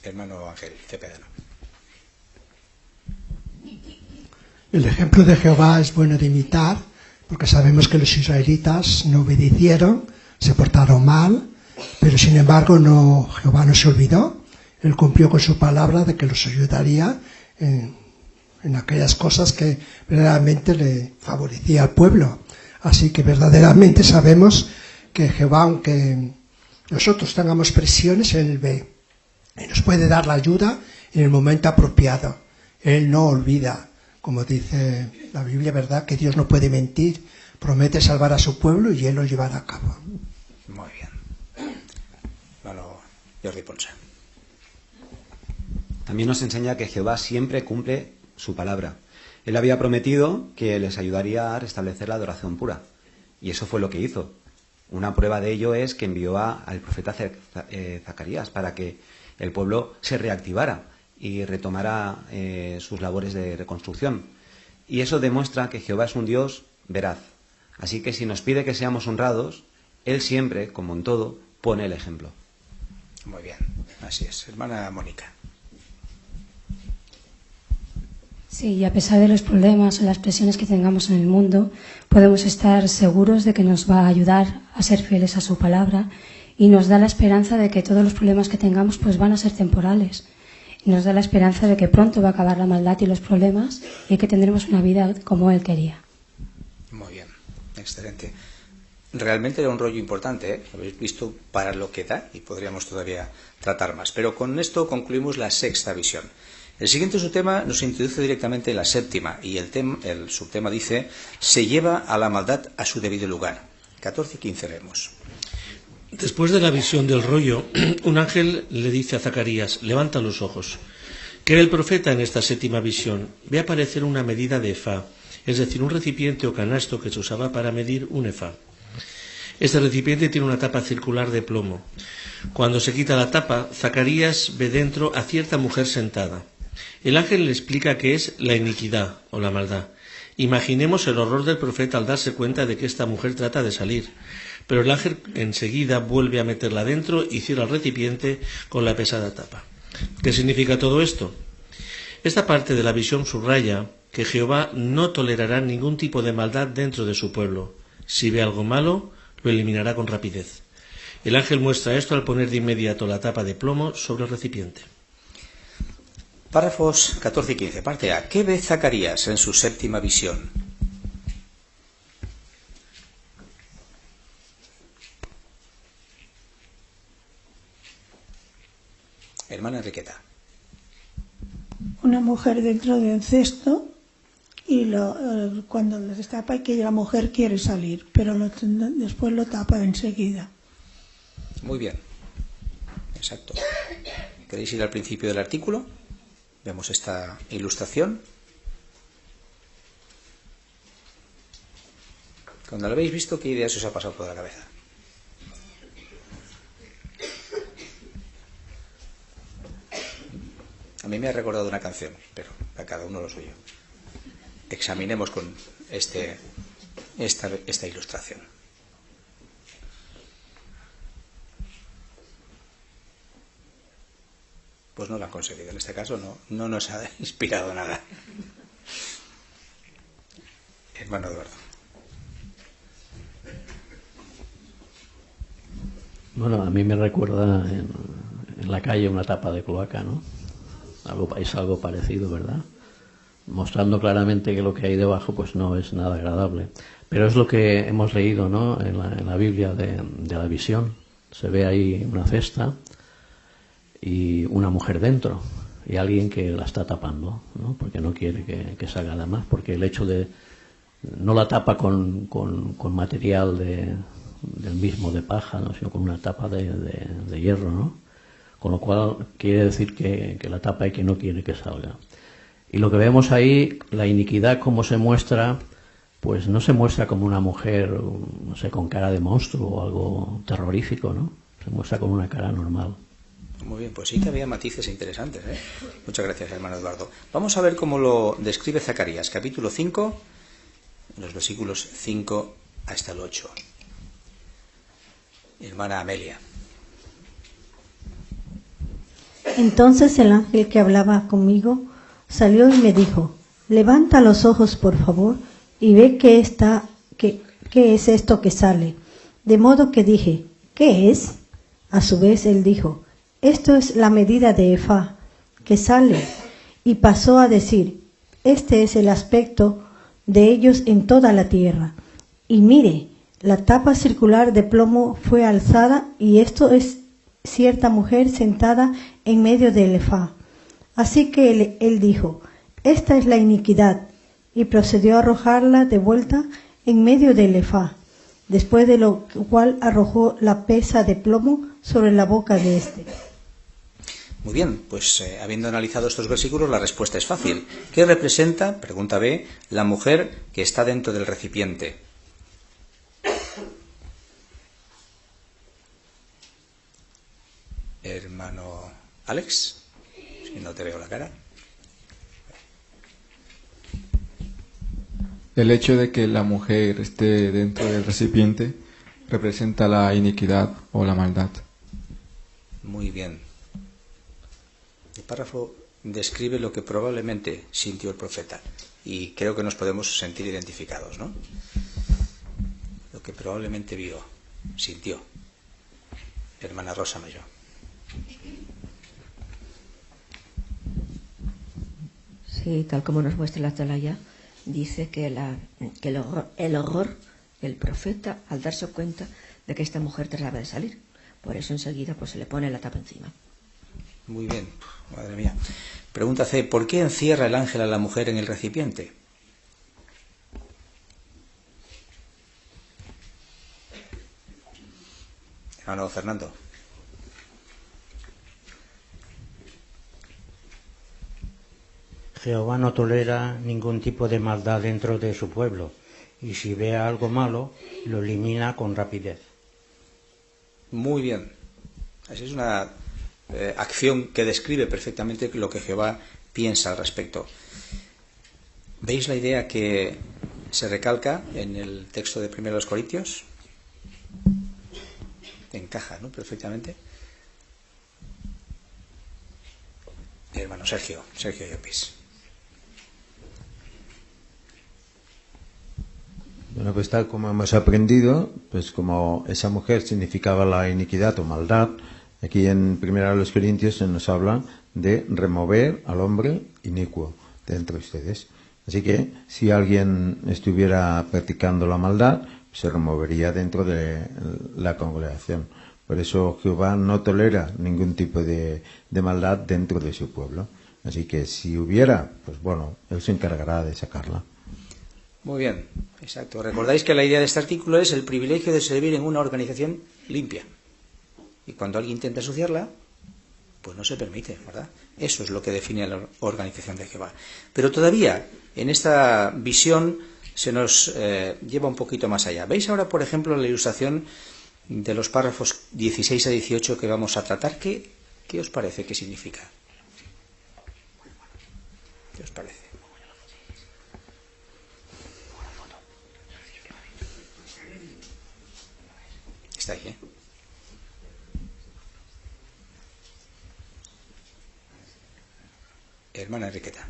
Hermano Ángel Cepedano. El ejemplo de Jehová es bueno de imitar, porque sabemos que los israelitas no obedecieron, se portaron mal, pero sin embargo Jehová no se olvidó. Él cumplió con su palabra de que los ayudaría en aquellas cosas que verdaderamente le favorecía al pueblo. Así que verdaderamente sabemos que Jehová, aunque nosotros tengamos presiones, Él ve y nos puede dar la ayuda en el momento apropiado. Él no olvida, como dice la Biblia, ¿verdad?, que Dios no puede mentir, promete salvar a su pueblo y Él lo llevará a cabo. Muy bien. Bueno, Jordi Ponce. También nos enseña que Jehová siempre cumple su palabra. Él había prometido que les ayudaría a restablecer la adoración pura. Y eso fue lo que hizo. Una prueba de ello es que envió al profeta Zacarías para que el pueblo se reactivara y retomara sus labores de reconstrucción. Y eso demuestra que Jehová es un Dios veraz. Así que si nos pide que seamos honrados, Él siempre, como en todo, pone el ejemplo. Muy bien, así es. Hermana Mónica. Sí, y a pesar de los problemas o las presiones que tengamos en el mundo, podemos estar seguros de que nos va a ayudar a ser fieles a su palabra y nos da la esperanza de que todos los problemas que tengamos pues van a ser temporales. Y nos da la esperanza de que pronto va a acabar la maldad y los problemas y que tendremos una vida como Él quería. Muy bien, excelente. Realmente era un rollo importante, ¿eh? Habéis visto para lo que da y podríamos todavía tratar más. Pero con esto concluimos la sexta visión. El siguiente subtema nos introduce directamente en la séptima y el subtema dice: se lleva a la maldad a su debido lugar. 14 y 15 leemos. Después de la visión del rollo, un ángel le dice a Zacarías: levanta los ojos. Que era el profeta en esta séptima visión. Ve aparecer una medida de efá, es decir, un recipiente o canasto que se usaba para medir un efá. Este recipiente tiene una tapa circular de plomo. Cuando se quita la tapa, Zacarías ve dentro a cierta mujer sentada. El ángel le explica que es la iniquidad o la maldad. Imaginemos el horror del profeta al darse cuenta de que esta mujer trata de salir, pero el ángel enseguida vuelve a meterla dentro y cierra el recipiente con la pesada tapa. ¿Qué significa todo esto? Esta parte de la visión subraya que Jehová no tolerará ningún tipo de maldad dentro de su pueblo. Si ve algo malo, lo eliminará con rapidez. El ángel muestra esto al poner de inmediato la tapa de plomo sobre el recipiente. Párrafos 14 y 15. Parte A. ¿Qué ve Zacarías en su séptima visión? Hermana Enriqueta. Una mujer dentro de un cesto y cuando lo destapa y que la mujer quiere salir, pero después lo tapa enseguida. Muy bien. Exacto. ¿Queréis ir al principio del artículo? Vemos esta ilustración. Cuando lo habéis visto, ¿qué ideas os ha pasado por la cabeza? A mí me ha recordado una canción, pero a cada uno lo suyo. Examinemos con esta ilustración. Pues no lo han conseguido. En este caso no nos ha inspirado nada. Hermano Eduardo. Bueno, a mí me recuerda en la calle una tapa de cloaca, ¿no? Es algo parecido, ¿verdad? Mostrando claramente que lo que hay debajo pues no es nada agradable. Pero es lo que hemos leído, ¿no? En la Biblia de la visión. Se ve ahí una cesta y una mujer dentro y alguien que la está tapando, ¿no? Porque no quiere que salga nada más, porque el hecho de no la tapa con material del mismo de paja, ¿no? Sino con una tapa de hierro, ¿no? Con lo cual quiere decir que la tapa y que no quiere que salga. Y lo que vemos ahí, la iniquidad como se muestra, pues no se muestra como una mujer, no sé, con cara de monstruo o algo terrorífico, ¿no? Se muestra con una cara normal. Muy bien, pues sí que había matices interesantes, ¿eh? Muchas gracias, hermano Eduardo. Vamos a ver cómo lo describe Zacarías, capítulo 5, los versículos 5 hasta el 8. Hermana Amelia. Entonces el ángel que hablaba conmigo salió y me dijo: levanta los ojos, por favor, y ve qué es esto que sale. De modo que dije: ¿qué es? A su vez él dijo: esto es la medida de efá que sale. Y pasó a decir: este es el aspecto de ellos en toda la tierra. Y mire, la tapa circular de plomo fue alzada, y esto es cierta mujer sentada en medio del efá. Así que él dijo: esta es la iniquidad, y procedió a arrojarla de vuelta en medio del efá, después de lo cual arrojó la pesa de plomo sobre la boca de éste. Muy bien, pues habiendo analizado estos versículos, la respuesta es fácil. ¿Qué representa, pregunta B, la mujer que está dentro del recipiente? Hermano Alex, si no te veo la cara. El hecho de que la mujer esté dentro del recipiente representa la iniquidad o la maldad. Muy Muy bien. El párrafo describe lo que probablemente sintió el profeta y creo que nos podemos sentir identificados, ¿no? Lo que probablemente vio, sintió. Hermana Rosa Mayor. Sí, tal como nos muestra la atalaya, dice que el horror del profeta al darse cuenta de que esta mujer trataba de salir. Por eso enseguida pues se le pone la tapa encima. Muy bien, madre mía. Pregunta C. ¿Por qué encierra el ángel a la mujer en el recipiente? Hermano Fernando. Jehová no tolera ningún tipo de maldad dentro de su pueblo, y si ve algo malo, lo elimina con rapidez. Muy bien. Esa es una acción que describe perfectamente lo que Jehová piensa al respecto. ¿Veis la idea que se recalca en el texto de 1 Corintios? Encaja, ¿no? Perfectamente. Hermano Sergio Llopis. Bueno, pues tal como hemos aprendido, pues como esa mujer significaba la iniquidad o maldad, aquí en 1 Corintios se nos habla de remover al hombre inicuo de entre ustedes. Así que si alguien estuviera practicando la maldad, se removería dentro de la congregación. Por eso Jehová no tolera ningún tipo de maldad dentro de su pueblo. Así que si hubiera, pues bueno, Él se encargará de sacarla. Muy bien, exacto. Recordáis que la idea de este artículo es el privilegio de servir en una organización limpia. Y cuando alguien intenta ensuciarla, pues no se permite, ¿verdad? Eso es lo que define a la organización de Jehová. Pero todavía, en esta visión, se nos lleva un poquito más allá. ¿Veis ahora, por ejemplo, la ilustración de los párrafos 16 a 18 que vamos a tratar? ¿Qué os parece? ¿Qué significa? ¿Qué os parece? Está ahí, ¿eh? Hermana Enriqueta.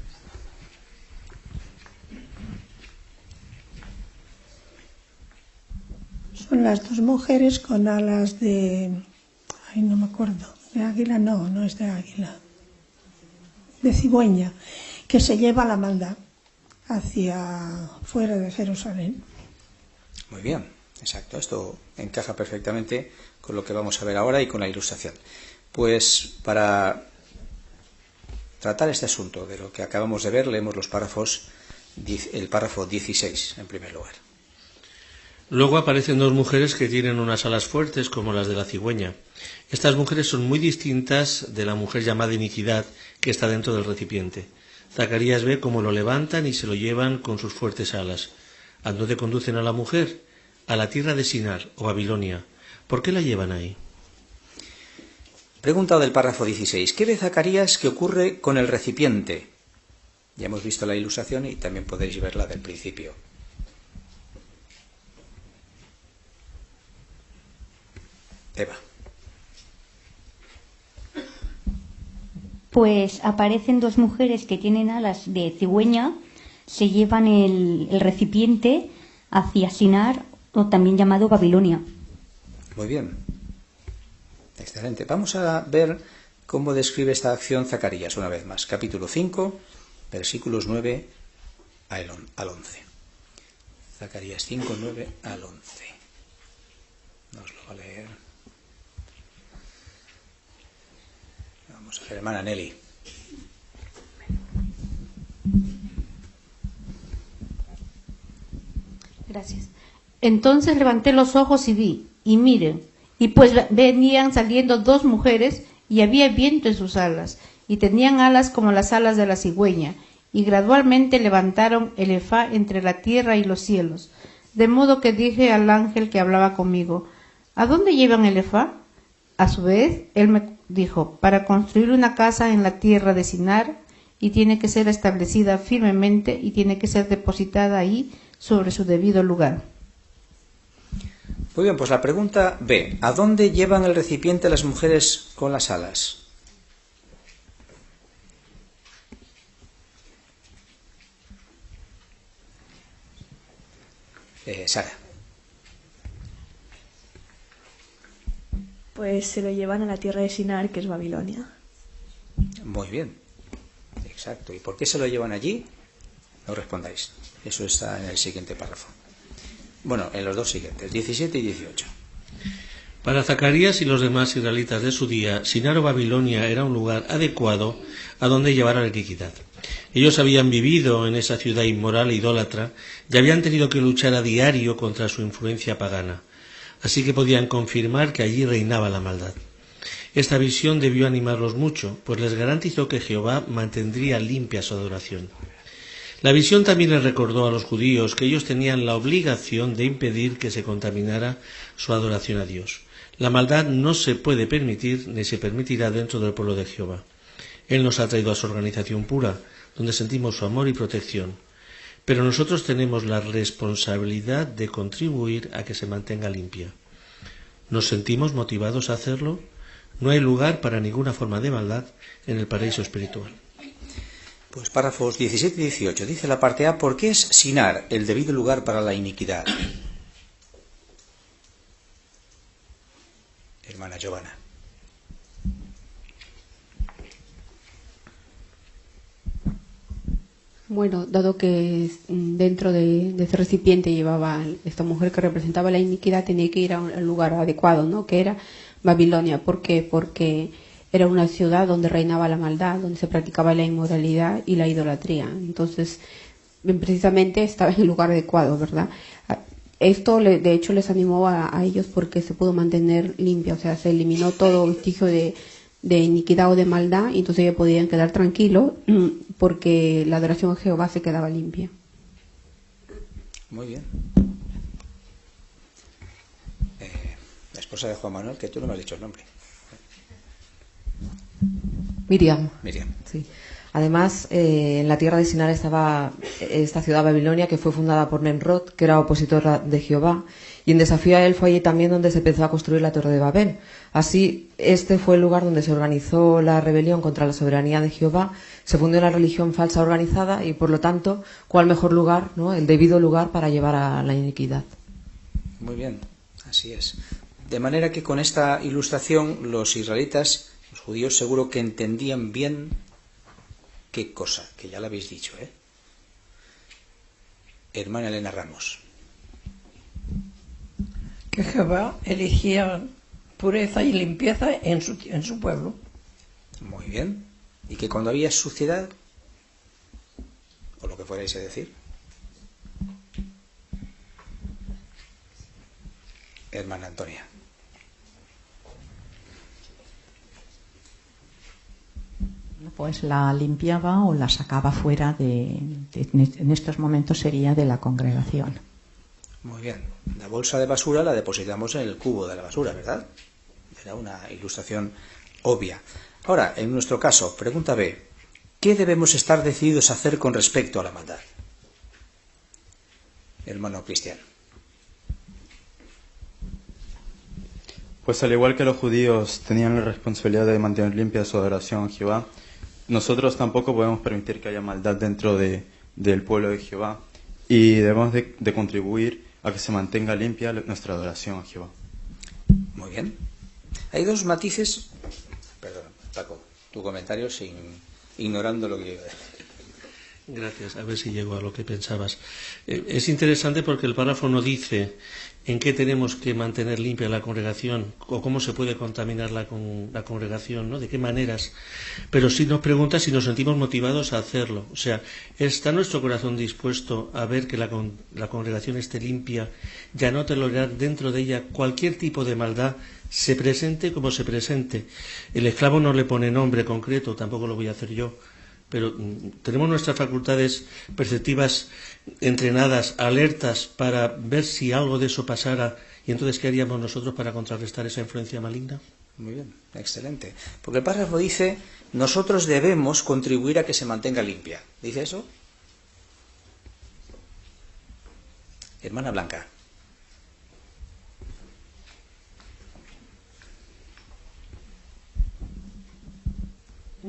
Son las dos mujeres con alas de... Ay, no me acuerdo. De águila no es de águila. De cigüeña, que se lleva la maldad hacia fuera de Jerusalén. Muy bien, exacto. Esto encaja perfectamente con lo que vamos a ver ahora y con la ilustración. Pues para tratar este asunto de lo que acabamos de ver, leemos el párrafo 16 en primer lugar. Luego aparecen dos mujeres que tienen unas alas fuertes como las de la cigüeña. Estas mujeres son muy distintas de la mujer llamada iniquidad que está dentro del recipiente. Zacarías ve cómo lo levantan y se lo llevan con sus fuertes alas. ¿A dónde conducen a la mujer? A la tierra de Sinar o Babilonia. ¿Por qué la llevan ahí? Pregunta del párrafo 16. ¿Qué ve Zacarías que ocurre con el recipiente? Ya hemos visto la ilustración y también podéis verla del principio. Eva. Pues aparecen dos mujeres que tienen alas de cigüeña, se llevan el recipiente hacia Sinar, o también llamado Babilonia. Muy bien. Excelente. Vamos a ver cómo describe esta acción Zacarías una vez más. Capítulo 5, versículos 9 al 11. Zacarías 5, 9 al 11. Nos lo va a leer. Vamos a ver, hermana Nelly. Gracias. Entonces levanté los ojos y vi, y miren, y pues venían saliendo dos mujeres, y había viento en sus alas, y tenían alas como las alas de la cigüeña, y gradualmente levantaron el efá entre la tierra y los cielos. De modo que dije al ángel que hablaba conmigo, ¿a dónde llevan el efá? A su vez, él me dijo, para construir una casa en la tierra de Sinar, y tiene que ser establecida firmemente, y tiene que ser depositada ahí sobre su debido lugar. Muy bien, pues la pregunta B. ¿A dónde llevan el recipiente las mujeres con las alas? Sara. Pues se lo llevan a la tierra de Shinar, que es Babilonia. Muy bien. Exacto. ¿Y por qué se lo llevan allí? No respondáis. Eso está en el siguiente párrafo. Bueno, en los dos siguientes, 17 y 18. Para Zacarías y los demás israelitas de su día, Shinar o Babilonia era un lugar adecuado a donde llevar a la iniquidad. Ellos habían vivido en esa ciudad inmoral e idólatra y habían tenido que luchar a diario contra su influencia pagana. Así que podían confirmar que allí reinaba la maldad. Esta visión debió animarlos mucho, pues les garantizó que Jehová mantendría limpia su adoración. La visión también les recordó a los judíos que ellos tenían la obligación de impedir que se contaminara su adoración a Dios. La maldad no se puede permitir ni se permitirá dentro del pueblo de Jehová. Él nos ha traído a su organización pura, donde sentimos su amor y protección. Pero nosotros tenemos la responsabilidad de contribuir a que se mantenga limpia. ¿Nos sentimos motivados a hacerlo? No hay lugar para ninguna forma de maldad en el paraíso espiritual. Pues párrafos 17 y 18. Dice la parte A, ¿por qué es Shinar el debido lugar para la iniquidad? Hermana Giovanna. Bueno, dado que dentro de ese recipiente llevaba esta mujer que representaba la iniquidad, tenía que ir a un lugar adecuado, ¿no? Que era Babilonia. ¿Por qué? Porque era una ciudad donde reinaba la maldad, donde se practicaba la inmoralidad y la idolatría. Entonces, precisamente estaba en el lugar adecuado, ¿verdad? Esto, de hecho, les animó a ellos porque se pudo mantener limpia, o sea, se eliminó todo vestigio de iniquidad o de maldad, y entonces ellos podían quedar tranquilos porque la adoración a Jehová se quedaba limpia. Muy bien. La esposa de Juan Manuel, que tú no me has dicho el nombre. Miriam. Miriam. Sí. Además, en la tierra de Shinar estaba esta ciudad Babilonia, que fue fundada por Nemrod, que era opositor de Jehová, y en desafío a él fue allí también donde se empezó a construir la Torre de Babel. Así, este fue el lugar donde se organizó la rebelión contra la soberanía de Jehová, se fundó una religión falsa organizada y, por lo tanto, ¿cuál mejor lugar, ¿no? El debido lugar para llevar a la iniquidad? Muy bien, así es. De manera que con esta ilustración los israelitas, los judíos, seguro que entendían bien qué cosa, que ya lo habéis dicho, ¿eh? Hermana Elena Ramos. Que Jehová elegía pureza y limpieza en su pueblo. Muy bien. Y que cuando había suciedad, o lo que fuerais a decir, hermana Antonia. Pues la limpiaba o la sacaba fuera en estos momentos sería de la congregación. Muy bien. La bolsa de basura la depositamos en el cubo de la basura, ¿verdad? Era una ilustración obvia. Ahora, en nuestro caso, pregunta B. ¿Qué debemos estar decididos a hacer con respecto a la maldad? Hermano Cristian. Pues al igual que los judíos tenían la responsabilidad de mantener limpia su adoración a Jehová, nosotros tampoco podemos permitir que haya maldad dentro del pueblo de Jehová, y debemos de contribuir a que se mantenga limpia nuestra adoración a Jehová. Muy bien. Hay dos matices. Perdón, Paco, tu comentario ignorando lo que iba a decir. Gracias, a ver si llego a lo que pensabas. Es interesante porque el párrafo no dice en qué tenemos que mantener limpia la congregación o cómo se puede contaminar la congregación, ¿no? De qué maneras. Pero sí nos pregunta si nos sentimos motivados a hacerlo. O sea, ¿está nuestro corazón dispuesto a ver que la congregación esté limpia y a no tolerar dentro de ella cualquier tipo de maldad, se presente como se presente? El esclavo no le pone nombre concreto, tampoco lo voy a hacer yo, pero tenemos nuestras facultades perceptivas entrenadas, alertas, para ver si algo de eso pasara, y entonces ¿qué haríamos nosotros para contrarrestar esa influencia maligna? Muy bien, excelente. Porque el párrafo dice, nosotros debemos contribuir a que se mantenga limpia. ¿Dice eso? Hermana Blanca.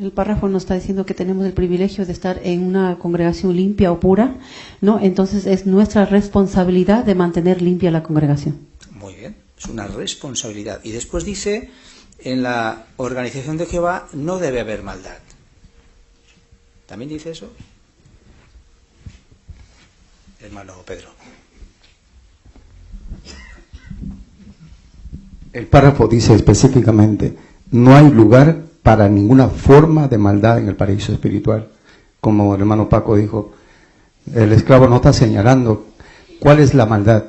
El párrafo nos está diciendo que tenemos el privilegio de estar en una congregación limpia o pura, ¿no? Entonces es nuestra responsabilidad de mantener limpia la congregación. Muy bien, es una responsabilidad. Y después dice, en la organización de Jehová no debe haber maldad. ¿También dice eso? Hermano Pedro. El párrafo dice específicamente, no hay lugar para ninguna forma de maldad en el paraíso espiritual. Como el hermano Paco dijo, el esclavo no está señalando cuál es la maldad.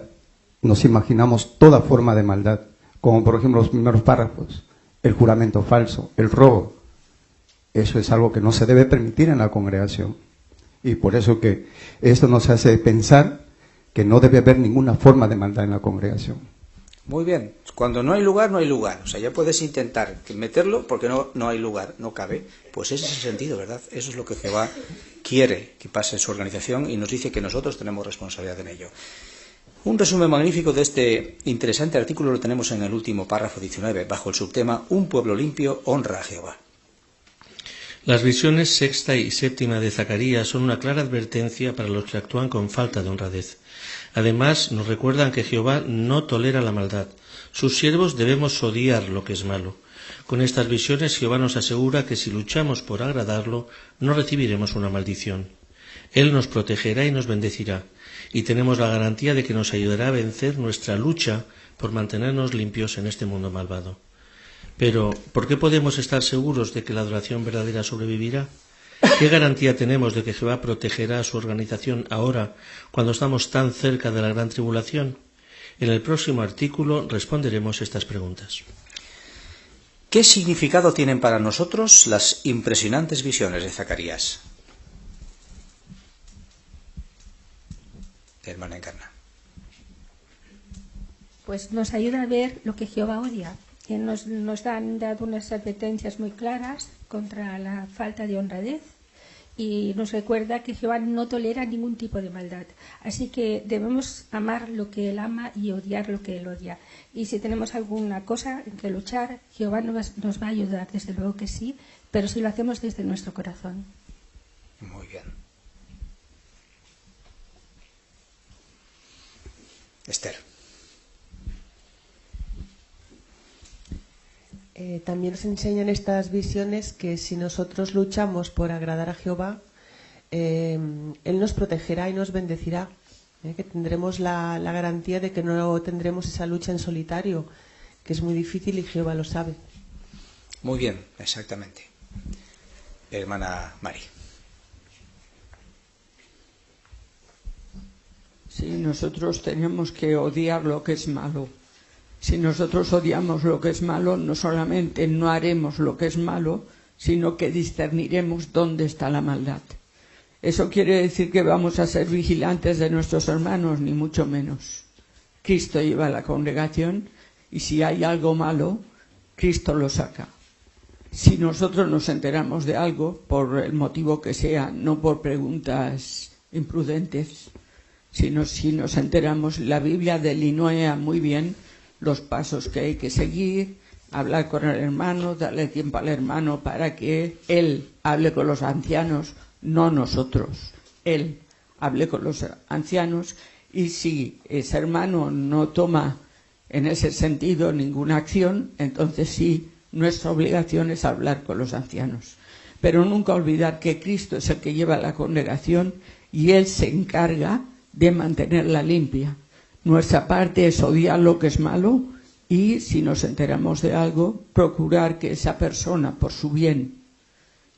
Nos imaginamos toda forma de maldad, como por ejemplo los primeros párrafos, el juramento falso, el robo. Eso es algo que no se debe permitir en la congregación. Y por eso que esto nos hace pensar que no debe haber ninguna forma de maldad en la congregación. Muy bien, cuando no hay lugar, no hay lugar. O sea, ya puedes intentar meterlo porque no hay lugar, no cabe. Pues ese es el sentido, ¿verdad? Eso es lo que Jehová quiere que pase en su organización y nos dice que nosotros tenemos responsabilidad en ello. Un resumen magnífico de este interesante artículo lo tenemos en el último párrafo 19, bajo el subtema Un pueblo limpio honra a Jehová. Las visiones sexta y séptima de Zacarías son una clara advertencia para los que actúan con falta de honradez. Además, nos recuerdan que Jehová no tolera la maldad. Sus siervos debemos odiar lo que es malo. Con estas visiones, Jehová nos asegura que si luchamos por agradarlo, no recibiremos una maldición. Él nos protegerá y nos bendecirá, y tenemos la garantía de que nos ayudará a vencer nuestra lucha por mantenernos limpios en este mundo malvado. Pero, ¿por qué podemos estar seguros de que la adoración verdadera sobrevivirá? ¿Qué garantía tenemos de que Jehová protegerá a su organización ahora, cuando estamos tan cerca de la gran tribulación? En el próximo artículo responderemos estas preguntas. ¿Qué significado tienen para nosotros las impresionantes visiones de Zacarías? Hermana Encarna. Pues nos ayuda a ver lo que Jehová odia. Que nos han dado unas advertencias muy claras contra la falta de honradez y nos recuerda que Jehová no tolera ningún tipo de maldad. Así que debemos amar lo que Él ama y odiar lo que Él odia. Y si tenemos alguna cosa en que luchar, Jehová nos va a ayudar, desde luego que sí, pero si lo hacemos desde nuestro corazón. Muy bien. Esther. También nos enseñan estas visiones que si nosotros luchamos por agradar a Jehová, Él nos protegerá y nos bendecirá, que tendremos la garantía de que no tendremos esa lucha en solitario, que es muy difícil y Jehová lo sabe. Muy bien, exactamente. Hermana Mari. Sí, nosotros tenemos que odiar lo que es malo. Si nosotros odiamos lo que es malo, no solamente no haremos lo que es malo, sino que discerniremos dónde está la maldad. ¿Eso quiere decir que vamos a ser vigilantes de nuestros hermanos? Ni mucho menos. Cristo lleva a la congregación y si hay algo malo, Cristo lo saca. Si nosotros nos enteramos de algo, por el motivo que sea, no por preguntas imprudentes, sino si nos enteramos, la Biblia delinea muy bien los pasos que hay que seguir, hablar con el hermano, darle tiempo al hermano para que él hable con los ancianos, no nosotros. Él hable con los ancianos y si ese hermano no toma en ese sentido ninguna acción, entonces sí, nuestra obligación es hablar con los ancianos. Pero nunca olvidar que Cristo es el que lleva la congregación y Él se encarga de mantenerla limpia. Nuestra parte es odiar lo que es malo y, si nos enteramos de algo, procurar que esa persona, por su bien,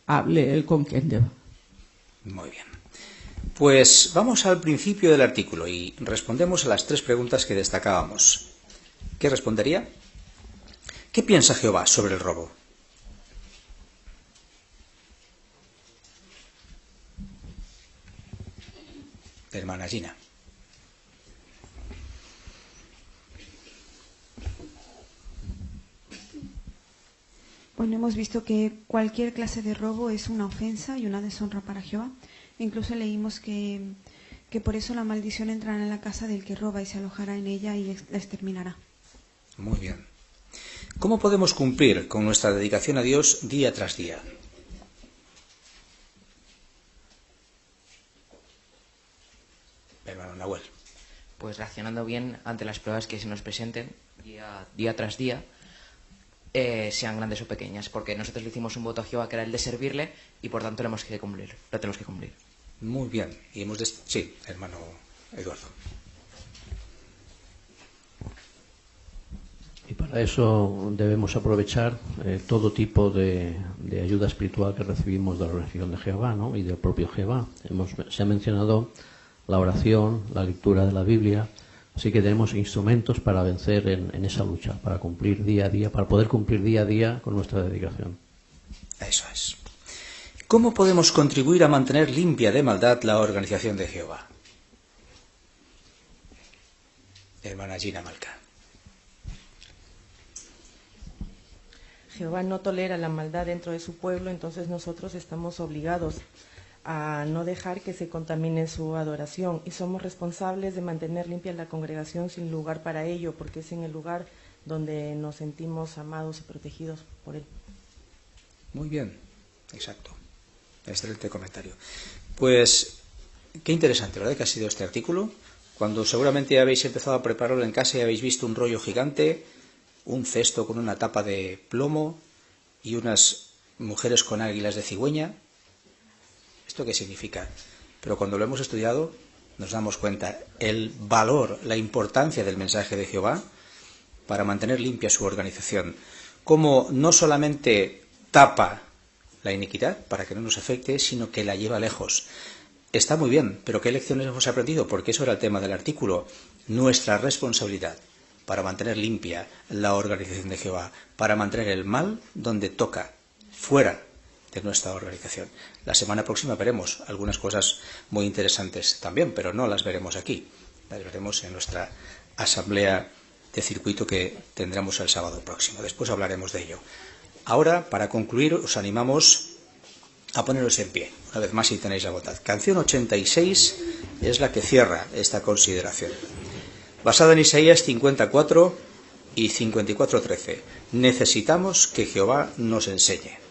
hable él con quien deba. Muy bien. Pues vamos al principio del artículo y respondemos a las 3 preguntas que destacábamos. ¿Qué respondería? ¿Qué piensa Jehová sobre el robo? Hermana Gina. Bueno, hemos visto que cualquier clase de robo es una ofensa y una deshonra para Jehová. Incluso leímos que por eso la maldición entrará en la casa del que roba y se alojará en ella y la exterminará. Muy bien. ¿Cómo podemos cumplir con nuestra dedicación a Dios día tras día? Hermano Nahuel. Pues reaccionando bien ante las pruebas que se nos presenten día tras día, sean grandes o pequeñas, porque nosotros le hicimos un voto a Jehová que era el de servirle y por tanto lo tenemos que cumplir. Muy bien. Y sí, hermano Eduardo. Y para eso debemos aprovechar todo tipo de ayuda espiritual que recibimos de la oración de Jehová, ¿no? Y del propio Jehová. Se ha mencionado la oración, la lectura de la Biblia, así que tenemos instrumentos para vencer en esa lucha, para cumplir día a día, para poder cumplir día a día con nuestra dedicación. Eso es. ¿Cómo podemos contribuir a mantener limpia de maldad la organización de Jehová? Hermana Gina Malca. Jehová no tolera la maldad dentro de su pueblo, entonces nosotros estamos obligados a no dejar que se contamine su adoración y somos responsables de mantener limpia la congregación sin lugar para ello, porque es en el lugar donde nos sentimos amados y protegidos por Él. Muy bien, exacto. Excelente comentario. Pues qué interesante, ¿verdad?, que ha sido este artículo. Cuando seguramente habéis empezado a prepararlo en casa y habéis visto un rollo gigante, un cesto con una tapa de plomo y unas mujeres con águilas de cigüeña. ¿Esto qué significa? Pero cuando lo hemos estudiado nos damos cuenta el valor, la importancia del mensaje de Jehová para mantener limpia su organización. Cómo no solamente tapa la iniquidad para que no nos afecte, sino que la lleva lejos. Está muy bien, pero ¿qué lecciones hemos aprendido? Porque eso era el tema del artículo. Nuestra responsabilidad para mantener limpia la organización de Jehová, para mantener el mal donde toca, fuera de nuestra organización. La semana próxima veremos algunas cosas muy interesantes también, pero no las veremos aquí. Las veremos en nuestra asamblea de circuito que tendremos el sábado próximo. Después hablaremos de ello. Ahora, para concluir, os animamos a poneros en pie. Una vez más, si tenéis la voluntad. Canción 86 es la que cierra esta consideración. Basada en Isaías 54 y 54:13. Necesitamos que Jehová nos enseñe.